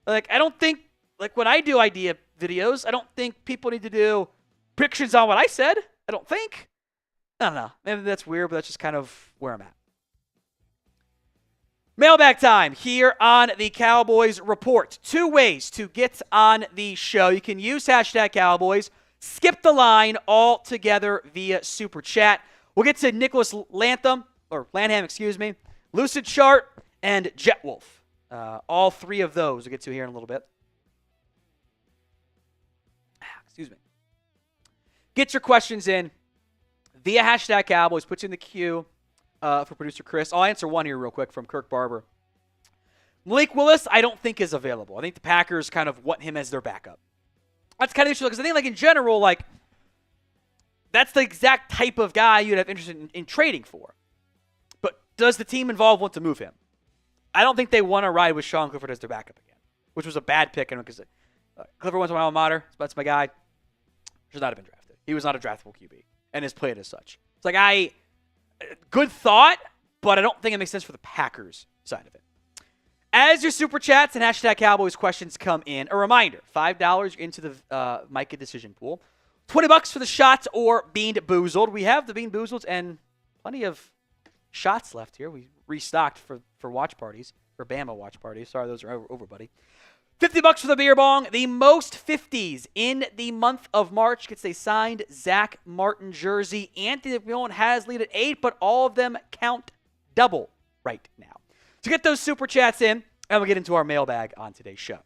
Speaker 1: Like, I don't think, like when I do idea videos, I don't think people need to do predictions on what I said. I don't think. I don't know. Maybe that's weird, but that's just kind of where I'm at. Mailbag time here on the Cowboys Report. 2 ways to get on the show. You can use hashtag Cowboys, skip the line altogether via Super Chat. We'll get to Nicholas Lanham, Lucid Chart, and Jet Wolf. All 3 of those we'll get to here in a little bit. Excuse me. Get your questions in via hashtag Cowboys. Puts in the queue for producer Chris. I'll answer one here real quick from Kirk Barber. Malik Willis, I don't think is available. I think the Packers kind of want him as their backup. That's kind of interesting because I think, like in general, like that's the exact type of guy you'd have interest in trading for. But does the team involved want to move him? I don't think they want to ride with Sean Clifford as their backup again, which was a bad pick. Because Clifford went to my alma mater. That's my guy. Should not have been drafted. He was not a draftable QB and is played as such. It's like good thought, but I don't think it makes sense for the Packers side of it. As your Super Chats and hashtag Cowboys questions come in, a reminder, $5 into the Micah decision pool. $20 for the shots or Bean Boozled. We have the Bean Boozled and plenty of shots left here. We restocked for watch parties, for Bama watch parties. Sorry, those are over, buddy. $50 for the beer bong. The most 50s in the month of March gets a signed Zach Martin jersey. Anthony McMillan has lead at 8, but all of them count double right now. To get those Super Chats in, and we'll get into our mailbag on today's show.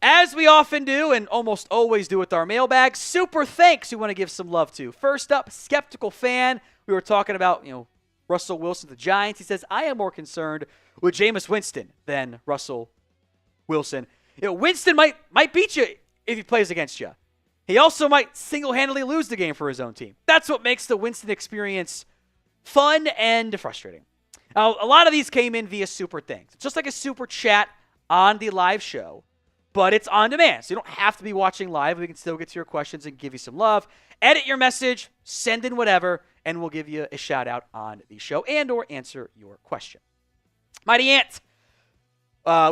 Speaker 1: As we often do and almost always do with our mailbag, super thanks we want to give some love to. First up, Skeptical Fan. We were talking about, Russell Wilson, the Giants. He says, I am more concerned with Jameis Winston than Russell Wilson. Winston might beat you if he plays against you. He also might single-handedly lose the game for his own team. That's what makes the Winston experience fun and frustrating. Now, a lot of these came in via super things. It's just like a super chat on the live show, but it's on demand. So you don't have to be watching live. We can still get to your questions and give you some love. Edit your message, send in whatever, and we'll give you a shout out on the show and or answer your question. Mighty Ant.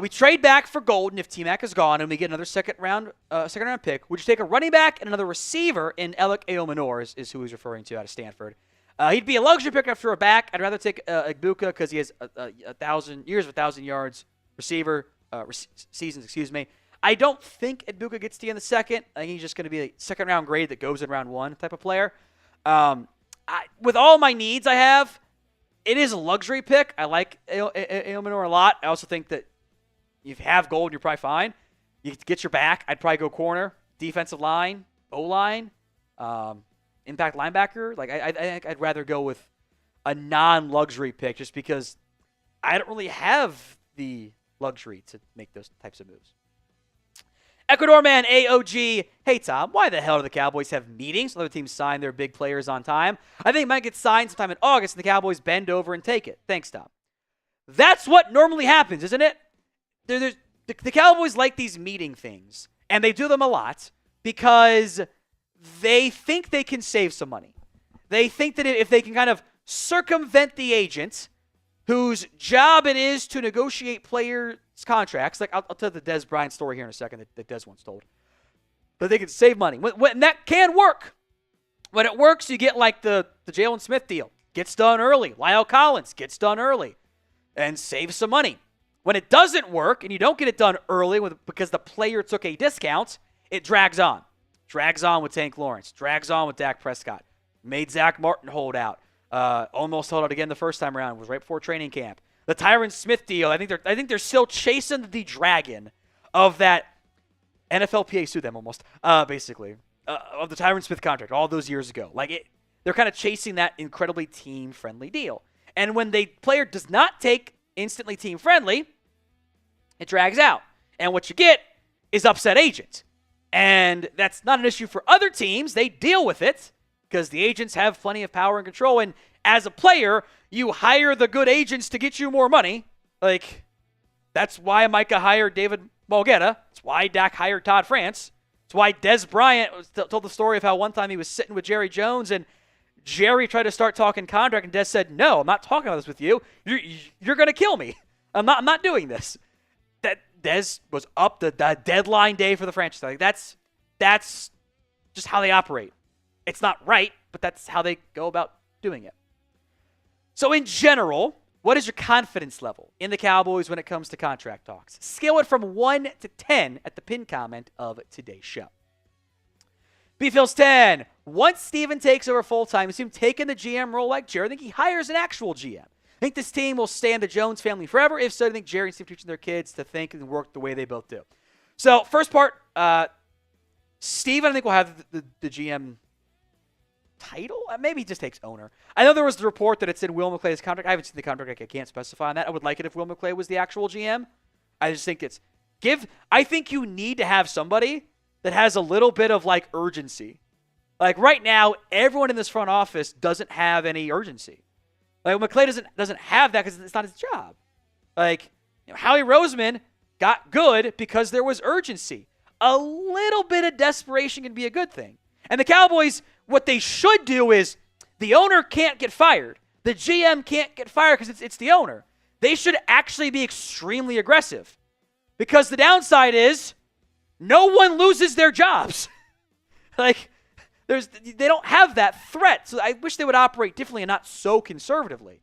Speaker 1: We trade back for Golden if T-Mac is gone and we get another second round pick. Would you take a running back and another receiver in Alec Eomanor is who he's referring to out of Stanford. He'd be a luxury pick after a back. I'd rather take Igbukah because he has 1,000 yards seasons. I don't think Igbukah gets to you in the second. I think he's just going to be a second round grade that goes in round 1 type of player. With all my needs I have, it is a luxury pick. I like Eomanor a lot. I also think that if you have gold, you're probably fine. You get your back. I'd probably go corner, defensive line, O-line, impact linebacker. Like I think I'd rather go with a non-luxury pick just because I don't really have the luxury to make those types of moves. Ecuador man AOG, hey Tom, why the hell do the Cowboys have meetings? Other teams sign their big players on time. I think it might get signed sometime in August and the Cowboys bend over and take it. Thanks, Tom. That's what normally happens, isn't it? The Cowboys like these meeting things, and they do them a lot because they think they can save some money. They think that if they can kind of circumvent the agent whose job it is to negotiate players' contracts, like I'll tell the Dez Bryant story here in a second that Dez once told, but they can save money. When that can work. When it works, you get like the Jalen Smith deal. Gets done early. Lyle Collins gets done early and saves some money. When it doesn't work and you don't get it done early because the player took a discount, it drags on. Drags on with Tank Lawrence. Drags on with Dak Prescott. Made Zach Martin hold out. Almost held out again the first time around. It was right before training camp. The Tyron Smith deal. I think they're still chasing the dragon of that. NFLPA sued them almost, basically, of the Tyron Smith contract all those years ago. They're kind of chasing that incredibly team-friendly deal. And when the player does not take instantly team-friendly, it drags out. And what you get is upset agent. And that's not an issue for other teams. They deal with it because the agents have plenty of power and control. And as a player, you hire the good agents to get you more money. That's why Micah hired David Mulgeta. That's why Dak hired Todd France. That's why Dez Bryant told the story of how one time he was sitting with Jerry Jones and Jerry tried to start talking contract and Dez said, "No, I'm not talking about this with you. You're going to kill me. I'm not doing this." That Dez was up the deadline day for the franchise. That's just how they operate. It's not right, but that's how they go about doing it. So in general, what is your confidence level in the Cowboys when it comes to contract talks? Scale it from 1 to 10 at the pinned comment of today's show. B-Phil's 10. Once Steven takes over full-time, you see him taking the GM role like Jerry. I think he hires an actual GM. I think this team will stay in the Jones family forever. If so, I think Jerry and Steve teaching their kids to think and work the way they both do. So, first part, Steven, I think, will have the GM title. Maybe he just takes owner. I know there was the report that it's in Will McClay's contract. I haven't seen the contract. I can't specify on that. I would like it if Will McClay was the actual GM. I just think I think you need to have somebody that has a little bit of urgency. Right now, everyone in this front office doesn't have any urgency. McClay doesn't have that because it's not his job. Howie Roseman got good because there was urgency. A little bit of desperation can be a good thing. And the Cowboys, what they should do is the owner can't get fired. The GM can't get fired because it's the owner. They should actually be extremely aggressive because the downside is no one loses their jobs. They don't have that threat. So I wish they would operate differently and not so conservatively.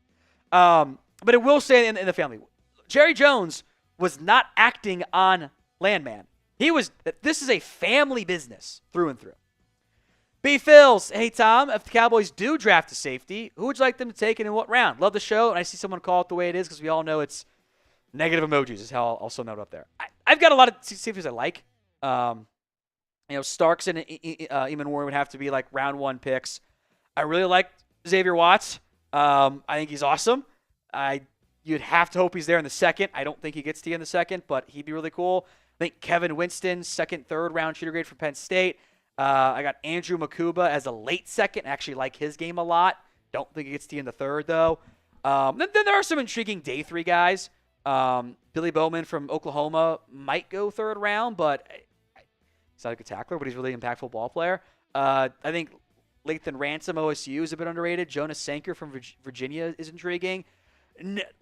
Speaker 1: But it will say in the family, Jerry Jones was not acting on Landman. This is a family business through and through. B. Phils, hey Tom, if the Cowboys do draft a safety, who would you like them to take and in what round? Love the show, and I see someone call it the way it is because we all know it's negative emojis is how I'll sum that up there. I've got a lot of safeties I like. Starks and Eamon Warren would have to be round 1 picks. I really like Xavier Watts. I think he's awesome. You'd have to hope he's there in the second. I don't think he gets to you in the second, but he'd be really cool. I think Kevin Winston, second, third round shooter grade from Penn State. I got Andrew Makuba as a late second. I actually like his game a lot. Don't think he gets to you in the third, though. Then there are some intriguing day 3 guys. Billy Bowman from Oklahoma might go third round, but he's not a good tackler, but he's a really impactful ball player. I think Lathan Ransom, OSU, is a bit underrated. Jonas Sanker from Virginia is intriguing.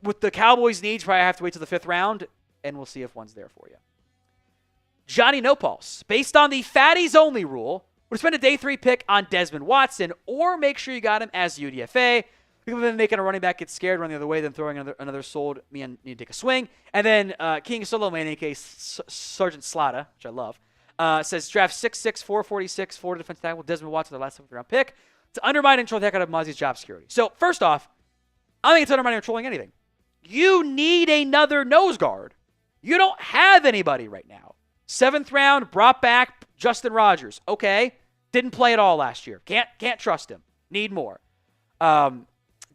Speaker 1: With the Cowboys' needs, probably have to wait till the 5th round, and we'll see if one's there for you. Johnny Nopals, based on the fatties only rule, would spend a day 3 pick on Desmond Watson, or make sure you got him as UDFA. People have been making a running back get scared, run the other way, then throwing another sold me and need to take a swing. And then King Solomon, a.k.a. Sergeant Slata, which I love, says draft 6'6", 446, Florida defensive tackle Desmond Watson, their last 7th round pick, to undermine and control the heck out of Mozzie's job security. So first off, I don't think it's undermining or controlling anything. You need another nose guard. You don't have anybody right now. 7th round, brought back Justin Rogers. Okay, didn't play at all last year. Can't trust him. Need more.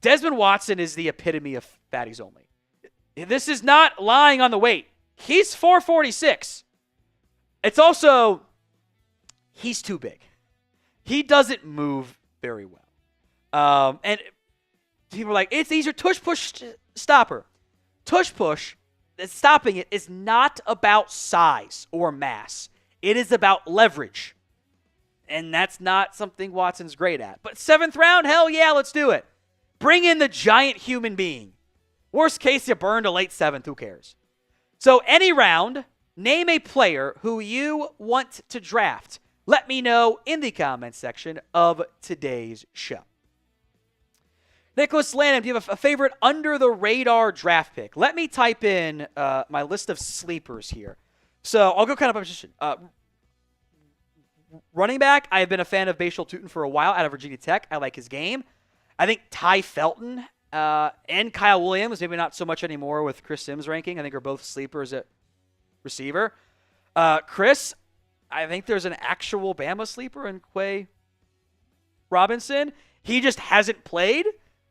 Speaker 1: Desmond Watson is the epitome of fatties only. This is not lying on the weight. He's 446. It's also, he's too big. He doesn't move very well. And people are like, it's easier tush push stopper. Tush push, stopping it is not about size or mass. It is about leverage. And that's not something Watson's great at. But 7th round, hell yeah, let's do it. Bring in the giant human being. Worst case, you burn to late 7th. Who cares? So any round, name a player who you want to draft. Let me know in the comments section of today's show. Nicholas Lanham, do you have a favorite under-the-radar draft pick? Let me type in my list of sleepers here. So I'll go kind of by position. Running back, I have been a fan of Bashal Tutin for a while out of Virginia Tech. I like his game. I think Ty Felton and Kyle Williams, maybe not so much anymore with Chris Sims ranking. I think are both sleepers at receiver. Chris, I think there's an actual Bama sleeper in Quay Robinson. He just hasn't played,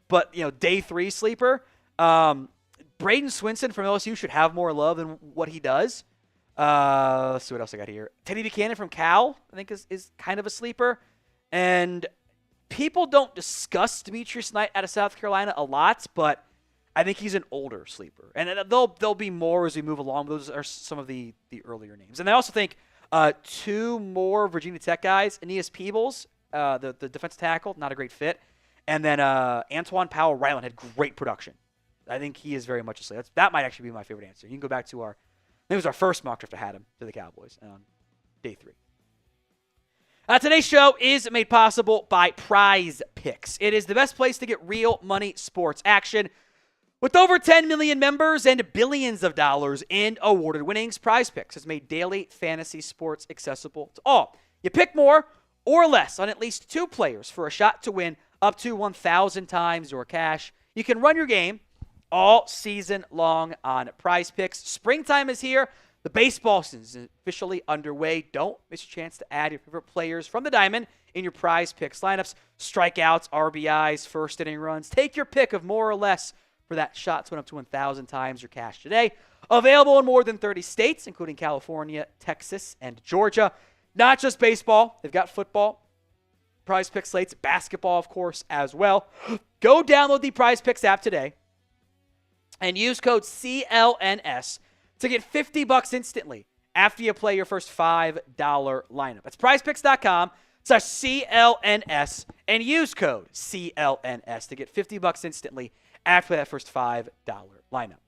Speaker 1: but day 3 sleeper. Braden Swinson from LSU should have more love than what he does. Let's see what else I got here. Teddy Buchanan from Cal, I think is kind of a sleeper. And people don't discuss Demetrius Knight out of South Carolina a lot, but I think he's an older sleeper. And there'll be more as we move along. Those are some of the earlier names. And I also think 2 more Virginia Tech guys. Aeneas Peebles, the defensive tackle, not a great fit. And then Antoine Powell-Ryland had great production. I think he is very much a sleeper. That might actually be my favorite answer. You can go back to I think it was our first mock draft I had him to the Cowboys on day 3. Today's show is made possible by Prize Picks. It is the best place to get real money sports action. With over 10 million members and billions of dollars in awarded winnings, Prize Picks has made daily fantasy sports accessible to all. You pick more or less on at least 2 players for a shot to win up to 1,000 times your cash. You can run your game all season long on Prize Picks. Springtime is here. The baseball season is officially underway. Don't miss your chance to add your favorite players from the diamond in your Prize Picks lineups. Strikeouts, RBIs, first inning runs. Take your pick of more or less for that shot to win up to 1,000 times your cash today. Available in more than 30 states, including California, Texas, and Georgia. Not just baseball. They've got football, Prize Picks slates, basketball, of course, as well. Go download the Prize Picks app today and use code CLNS to get $50 instantly after you play your first $5 lineup. That's prizepicks.com/CLNS and use code CLNS to get $50 instantly after that first $5 lineup.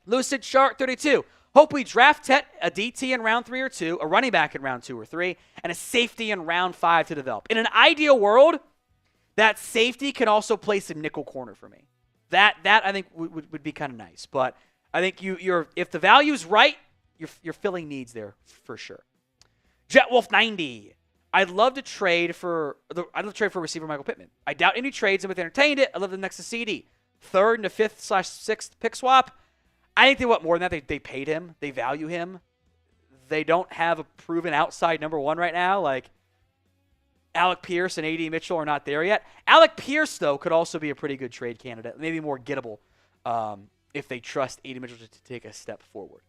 Speaker 1: Lucid Shark 32. Hope we draft a DT in round 3 or 2, a running back in round 2 or 3, and a safety in round 5 to develop. In an ideal world, that safety can also play some nickel corner for me. That I think would be kind of nice. But I think if the value's right, you're filling needs there for sure. JetWolf 90. I'd love to trade for receiver Michael Pittman. I doubt any trades have entertained it. I love the next to CD. 3rd and a 5th/6th pick swap. I think they want more than that. They paid him. They value him. They don't have a proven outside number 1 right now. Like Alec Pierce and A.D. Mitchell are not there yet. Alec Pierce, though, could also be a pretty good trade candidate. Maybe more gettable if they trust A.D. Mitchell to take a step forward.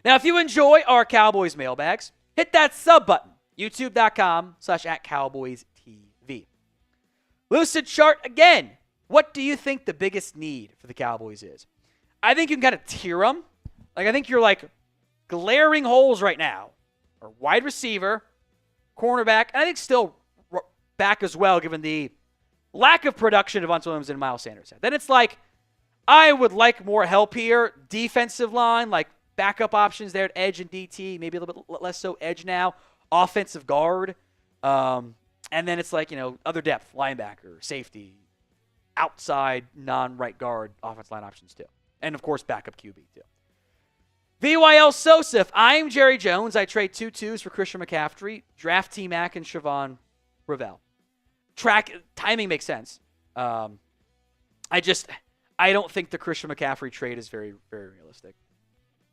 Speaker 1: Now, if you enjoy our Cowboys mailbags, hit that sub button. YouTube.com/@CowboysTV. Lucid Chart again. What do you think the biggest need for the Cowboys is? I think you can kind of tier them. I think you're glaring holes right now are wide receiver, cornerback, and I think still back as well, given the lack of production of Devontae Williams and Miles Sanders had. Then it's I would like more help here. Defensive line, backup options there at edge and DT, maybe a little bit less so edge now. Offensive guard. And then it's other depth, linebacker, safety, outside non-right guard offensive line options too. And, of course, backup QB too. VYL Sosif. I'm Jerry Jones. I trade 2 2s for Christian McCaffrey, draft T-Mac, and Siobhan Ravel. Timing makes sense. I don't think the Christian McCaffrey trade is very, very realistic.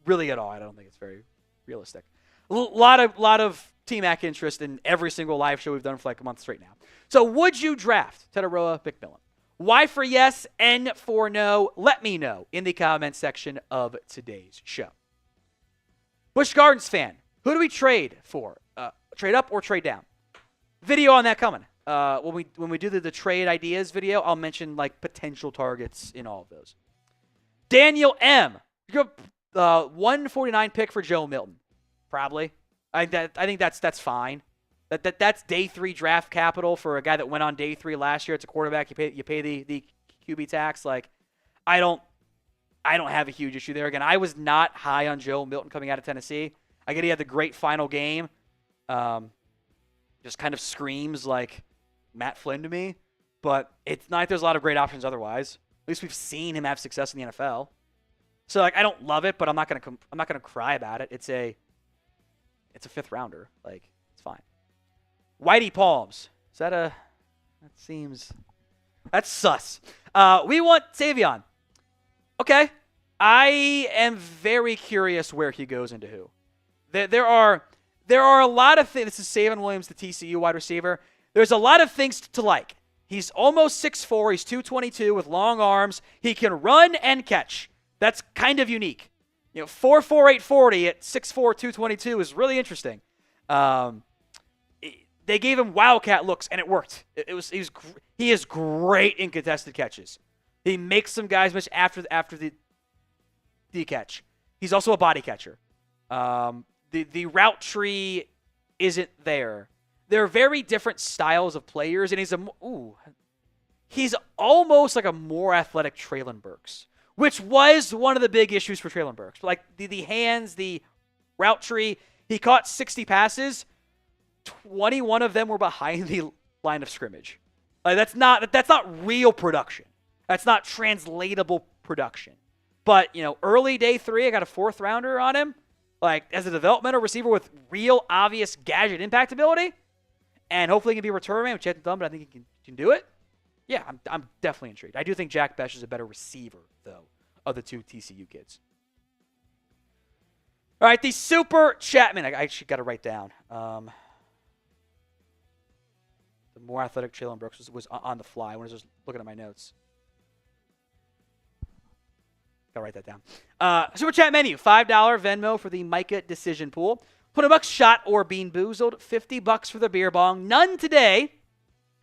Speaker 1: Really at all. I don't think it's very realistic. A lot of T-Mac interest in every single live show we've done for a month straight now. So would you draft Tetaroa McMillan? Y for yes, N for no. Let me know in the comment section of today's show. Busch Gardens fan, who do we trade for? Trade up or trade down? Video on that coming. When we do the trade ideas video, I'll mention potential targets in all of those. Daniel M. 149 pick for Joe Milton. Probably. I think that's fine. That's day 3 draft capital for a guy that went on day 3 last year. It's a quarterback. You pay the QB tax. I don't have a huge issue there. Again, I was not high on Joe Milton coming out of Tennessee. I get he had the great final game. Just kind of screams like Matt Flynn to me. But it's not like there's a lot of great options otherwise. At least we've seen him have success in the NFL. So I don't love it, but I'm not gonna cry about it. It's a 5th rounder. It's fine. Whitey Palms. Is that That's sus. We want Savion. Okay. I am very curious where he goes into who. There are a lot of things. This is Savion Williams, the TCU wide receiver. There's a lot of things to like. He's almost 6'4". He's 222 with long arms. He can run and catch. That's kind of unique. 4'4", 840 at 6'4", 222 is really interesting. They gave him wildcat looks, and it worked. He is great in contested catches. He makes some guys miss after the catch. He's also a body catcher. The route tree isn't there. They're very different styles of players, and he's almost like a more athletic Treylon Burks, which was one of the big issues for Treylon Burks. Like the hands, the route tree, he caught 60 passes. 21 of them were behind the line of scrimmage. Like that's not real production. That's not translatable production. But, early day 3, I got a 4th rounder on him. Like, as a developmental receiver with real obvious gadget impact ability. And hopefully he can be a return man, which he hasn't done, but I think he can do it. Yeah, I'm definitely intrigued. I do think Jack Bech is a better receiver, though, of the two TCU kids. All right, the super chat. Man, I actually got to write down. The more athletic Treylon Burks was on the fly when I was just looking at my notes. Gotta write that down. Super chat menu, $5 Venmo for the Micah decision pool. $20 shot or bean boozled. $50 for the beer bong. None today.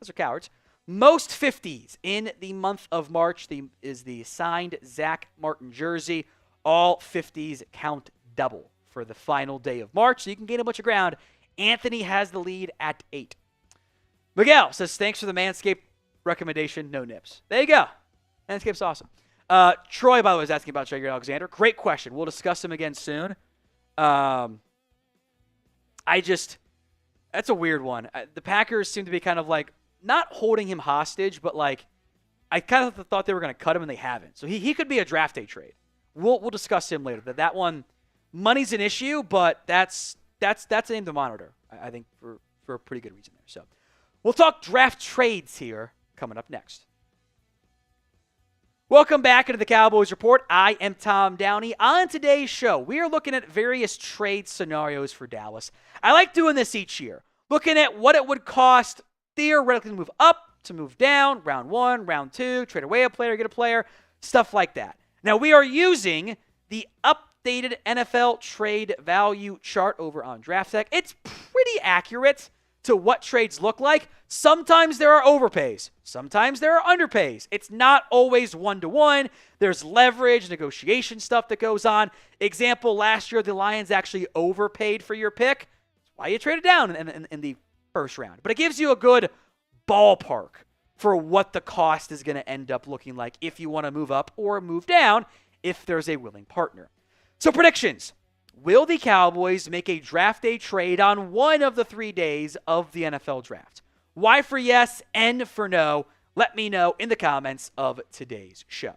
Speaker 1: Those are cowards. Most 50s in the month of March is the signed Zach Martin jersey. All 50s count double for the final day of March, so you can gain a bunch of ground. Anthony has the lead at 8. Miguel says, thanks for the Manscaped recommendation. No nips. There you go. Manscaped's awesome. Troy, by the way, is asking about Jair Alexander. Great question. We'll discuss him again soon. That's a weird one. The Packers seem to be kind of like, not holding him hostage, but like, I kind of thought they were going to cut him and they haven't. So he could be a draft day trade. We'll discuss him later. That one, money's an issue, but that's a name to monitor, I think, for a pretty good reason there. So we'll talk draft trades here coming up next. Welcome back into the Cowboys Report. I am Tom Downey. On today's show, we are looking at various trade scenarios for Dallas. I like doing this each year, looking at what it would cost theoretically to move up, to move down, round 1, round 2, trade away a player, get a player, stuff like that. Now, we are using the updated NFL trade value chart over on DraftTech. It's pretty accurate to what trades look like. Sometimes there are overpays. Sometimes there are underpays. It's not always one-to-one. There's leverage, negotiation stuff that goes on. Example, last year the Lions actually overpaid for your pick. That's why you traded down in the first round. But it gives you a good ballpark for what the cost is going to end up looking like if you want to move up or move down if there's a willing partner. So predictions. Will the Cowboys make a draft day trade on one of the 3 days of the NFL draft? Y for yes, N for no. Let me know in the comments of today's show.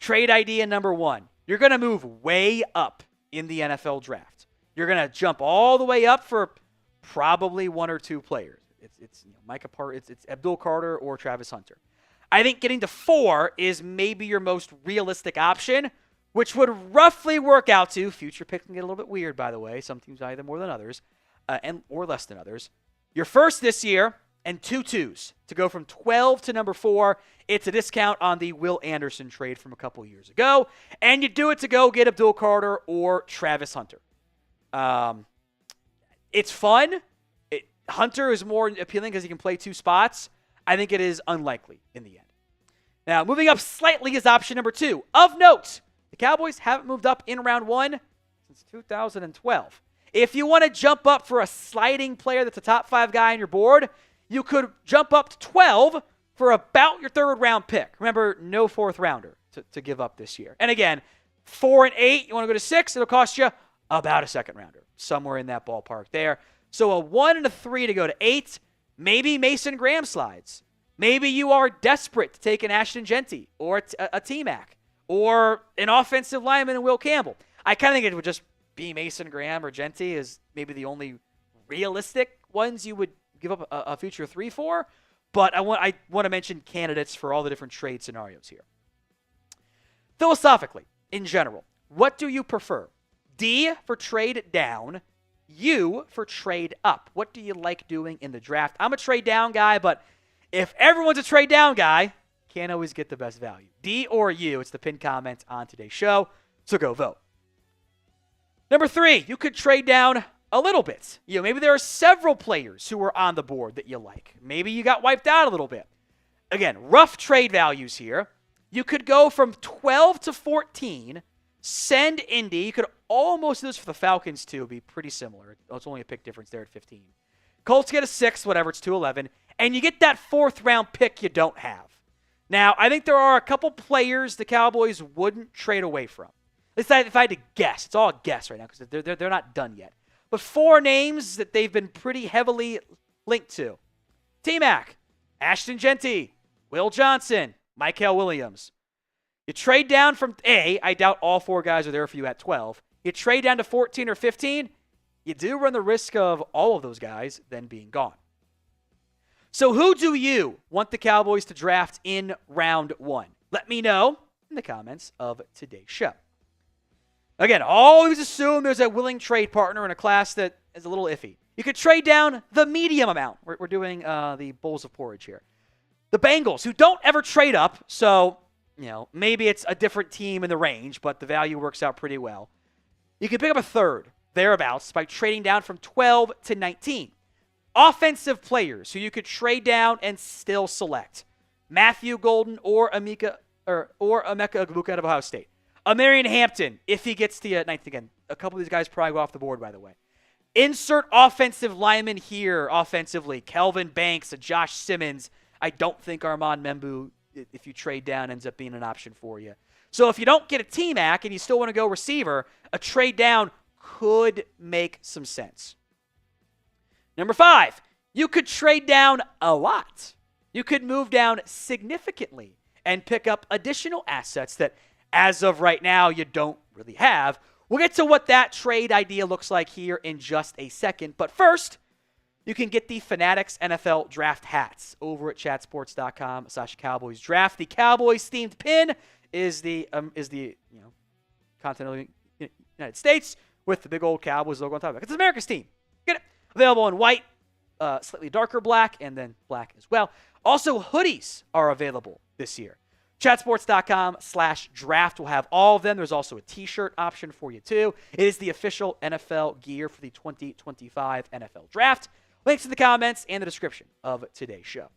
Speaker 1: Trade idea number 1. You're going to move way up in the NFL draft. You're going to jump all the way up for probably 1 or 2 players. It's Micah Parsons, it's Abdul Carter or Travis Hunter. I think getting to 4 is maybe your most realistic option, which would roughly work out to, future picks can get a little bit weird, by the way. Some teams either more than others, or less than others. Your first this year and 2 2s to go from 12 to number 4. It's a discount on the Will Anderson trade from a couple years ago. And you do it to go get Abdul Carter or Travis Hunter. It's fun. Hunter is more appealing because he can play 2 spots. I think it is unlikely in the end. Now, moving up slightly is option number 2. Of note, the Cowboys haven't moved up in round 1 since 2012. If you want to jump up for a sliding player that's a top 5 guy on your board, you could jump up to 12 for about your 3rd round pick. Remember, no 4th rounder to give up this year. And again, 4 and 8, you want to go to 6, it'll cost you about a 2nd rounder, somewhere in that ballpark there. So a 1 and a 3 to go to 8, maybe Mason Graham slides. Maybe you are desperate to take an Ashton Genty or a T-Mac or an offensive lineman in Will Campbell. I kind of think it would just be Mason Graham or Genty is maybe the only realistic ones you would give up a future 3 for. but I want to mention candidates for all the different trade scenarios here. Philosophically, in general, what do you prefer? D for trade down, U for trade up. What do you like doing in the draft? I'm a trade down guy, but if everyone's a trade down guy, can't always get the best value. D or U, it's the pinned comment on today's show, so go vote. Number 3, you could trade down a little bit. Maybe there are several players who are on the board that you like. Maybe you got wiped out a little bit. Again, rough trade values here. You could go from 12 to 14, send Indy. You could almost do this for the Falcons, too. It'd be pretty similar. It's only a pick difference there at 15. Colts get a 6, whatever, it's 2-11. And you get that 4th-round pick you don't have. Now, I think there are a couple players the Cowboys wouldn't trade away from. If I had to guess, it's all a guess right now because they're not done yet. But 4 names that they've been pretty heavily linked to. T-Mac, Ashton Genty, Will Johnson, Michael Williams. You trade down from A, I doubt all 4 guys are there for you at 12. You trade down to 14 or 15, you do run the risk of all of those guys then being gone. So who do you want the Cowboys to draft in round 1? Let me know in the comments of today's show. Again, always assume there's a willing trade partner in a class that is a little iffy. You could trade down the medium amount. We're doing the bowls of porridge here. The Bengals, who don't ever trade up, so maybe it's a different team in the range, but the value works out pretty well. You could pick up a 3rd, thereabouts, by trading down from 12 to 19. Offensive players who you could trade down and still select. Matthew Golden or Emeka Egbuka out of Ohio State. Marion Hampton, if he gets to 9th again. A couple of these guys probably go off the board, by the way. Insert offensive lineman here offensively. Kelvin Banks, a Josh Simmons. I don't think Armand Membu, if you trade down, ends up being an option for you. So if you don't get a T-Mac and you still want to go receiver, a trade down could make some sense. Number 5, you could trade down a lot. You could move down significantly and pick up additional assets that, as of right now, you don't really have. We'll get to what that trade idea looks like here in just a second. But first, you can get the Fanatics NFL Draft hats over at chatsports.com/Cowboys Draft. The Cowboys themed pin is the continental United States with the big old Cowboys logo on top of it. It's America's team. Get it. Available in white, slightly darker black, and then black as well. Also, hoodies are available this year. Chatsports.com/draft will have all of them. There's also a t-shirt option for you, too. It is the official NFL gear for the 2025 NFL Draft. Links in the comments and the description of today's show.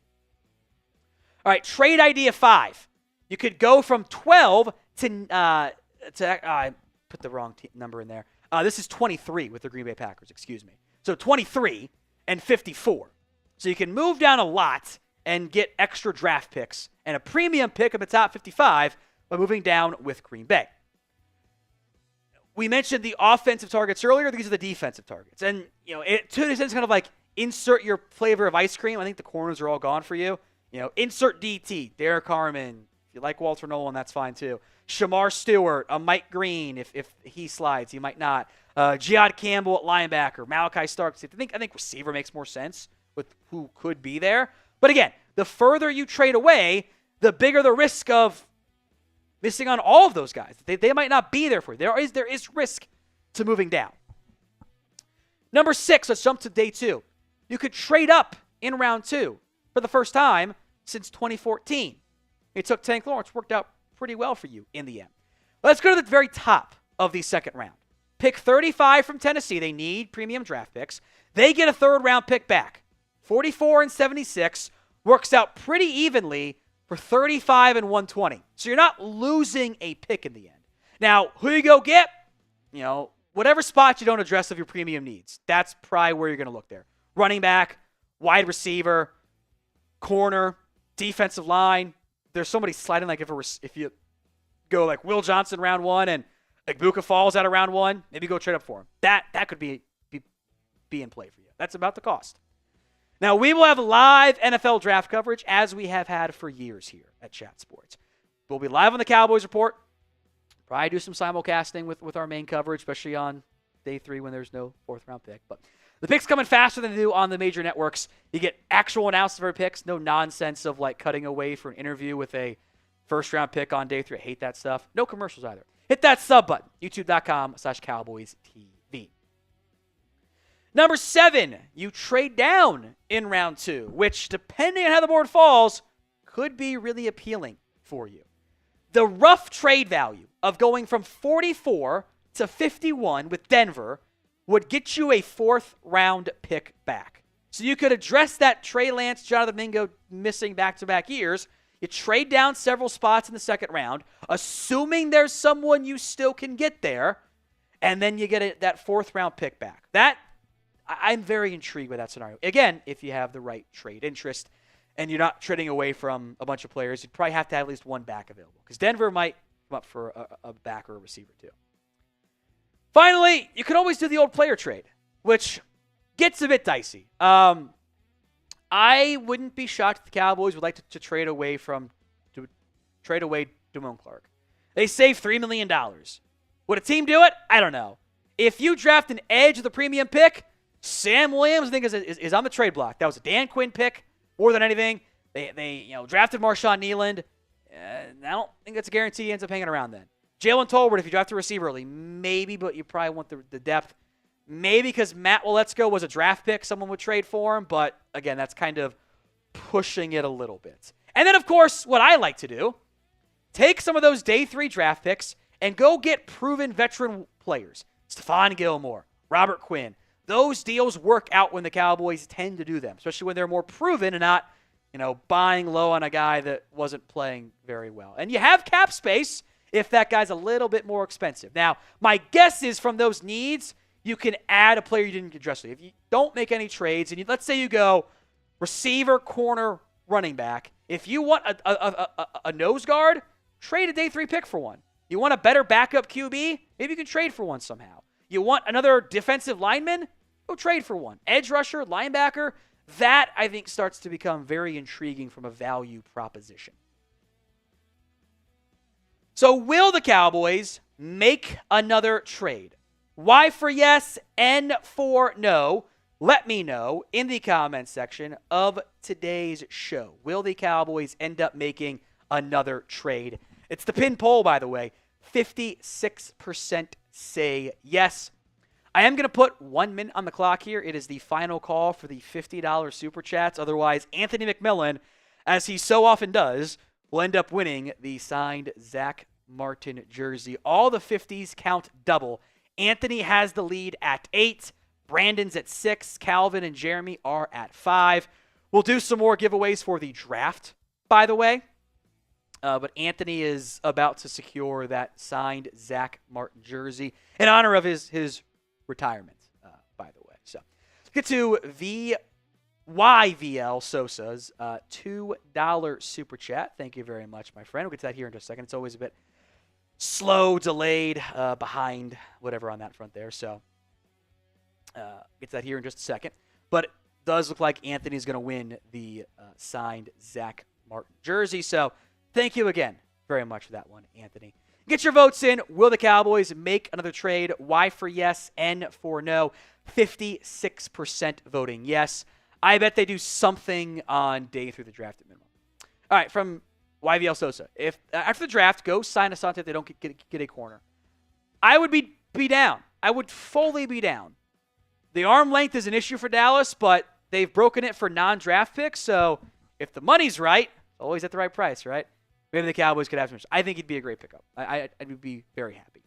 Speaker 1: All right, trade idea 5. You could go from 12 to I put the wrong number in there. This is 23 with the Green Bay Packers, excuse me. So 23 and 54. So you can move down a lot and get extra draft picks and a premium pick in the top 55 by moving down with Green Bay. We mentioned the offensive targets earlier. These are the defensive targets. And, it to an extent, it's kind of like insert your flavor of ice cream. I think the corners are all gone for you. Insert DT, Derek Harmon. If you like Walter Nolan, that's fine too. Shamar Stewart, a Mike Green, if he slides, he might not. Jihad Campbell at linebacker, Malachi Starks. I think receiver makes more sense with who could be there. But again, the further you trade away, the bigger the risk of missing on all of those guys. They might not be there for you. There is risk to moving down. Number 6, let's jump to day 2. You could trade up in round 2 for the first time since 2014. It took Tank Lawrence, worked out pretty well for you in the end. Let's go to the very top of the second round. Pick 35 from Tennessee. They need premium draft picks. They get a 3rd-round pick back. 44 and 76 works out pretty evenly for 35 and 120. So you're not losing a pick in the end. Now, who you go get? Whatever spot you don't address of your premium needs. That's probably where you're going to look there. Running back, wide receiver, corner, defensive line. There's somebody sliding like if you go like Will Johnson round 1 and Egbuka falls out of round 1, maybe go trade up for him. That could be in play for you. That's about the cost. Now, we will have live NFL draft coverage as we have had for years here at Chat Sports. We'll be live on the Cowboys Report. Probably do some simulcasting with our main coverage, especially on day 3 when there's no 4th-round pick. But The picks coming faster than they do on the major networks. You get actual analysis of our picks, no nonsense of like cutting away for an interview with a first-round pick on day 3. I hate that stuff. No commercials either. Hit that sub button, youtube.com/CowboysTV. Number 7, you trade down in round 2, which, depending on how the board falls, could be really appealing for you. The rough trade value of going from 44 to 51 with Denver would get you a 4th-round pick back. So you could address that Trey Lance, Jonathan Mingo missing back-to-back years. You trade down several spots in the 2nd round, assuming there's someone you still can get there, and then you get that 4th-round pick back. I'm very intrigued with that scenario. Again, if you have the right trade interest and you're not trading away from a bunch of players, you'd probably have to have at least one back available because Denver might come up for a back or a receiver too. Finally, you can always do the old player trade, which gets a bit dicey. I wouldn't be shocked if the Cowboys would like to trade away Damone Clark. They save $3 million. Would a team do it? I don't know. If you draft an edge with a premium pick, Sam Williams, I think, is on the trade block. That was a Dan Quinn pick more than anything. They drafted Marshawn Nealand. I don't think that's a guarantee he ends up hanging around then. Jalen Tolbert, if you draft a receiver early, maybe, but you probably want the depth. Maybe because Matt Waletzko was a draft pick, someone would trade for him. But, again, that's kind of pushing it a little bit. And then, of course, what I like to do, take some of those day 3 draft picks and go get proven veteran players. Stephon Gilmore, Robert Quinn. Those deals work out when the Cowboys tend to do them, especially when they're more proven and not, buying low on a guy that wasn't playing very well. And you have cap space if that guy's a little bit more expensive. Now, my guess is from those needs, you can add a player you didn't address. If you don't make any trades, and let's say you go receiver, corner, running back. If you want a nose guard, trade a day 3 pick for one. You want a better backup QB? Maybe you can trade for one somehow. You want another defensive lineman? Go trade for one. Edge rusher, linebacker, that I think starts to become very intriguing from a value proposition. So will the Cowboys make another trade? Y for yes, N for no. Let me know in the comments section of today's show. Will the Cowboys end up making another trade? It's the pin poll, by the way. 56% say yes. I am going to put 1 minute on the clock here. It is the final call for the $50 Super Chats. Otherwise, Anthony McMillan, as he so often does, will end up winning the signed Zach Martin jersey. All the 50s count double. Anthony has the lead at 8. Brandon's at 6. Calvin and Jeremy are at 5. We'll do some more giveaways for the draft, by the way. But Anthony is about to secure that signed Zach Martin jersey in honor of his retirement, by the way. So let's get to YVL Sosa's $2 Super Chat. Thank you very much, my friend. We'll get to that here in just a second. It's always a bit slow, delayed, behind, whatever on that front there. So get to that here in just a second. But it does look like Anthony's going to win the signed Zach Martin jersey. So thank you again very much for that one, Anthony. Get your votes in. Will the Cowboys make another trade? Y for yes, N for no. 56% voting yes. I bet they do something on day 3 of the draft at minimum. All right, from YVL Sosa. If after the draft, go sign Asante if they don't get a corner. I would be down. I would fully be down. The arm length is an issue for Dallas, but they've broken it for non-draft picks. So if the money's right, always at the right price, right? Maybe the Cowboys could have some. I think it'd be a great pickup. I would be very happy.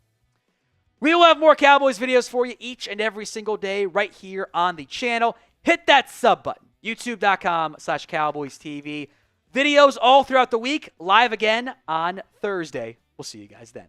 Speaker 1: We will have more Cowboys videos for you each and every single day right here on the channel. Hit that sub button. YouTube.com/CowboysTV. Videos all throughout the week. Live again on Thursday. We'll see you guys then.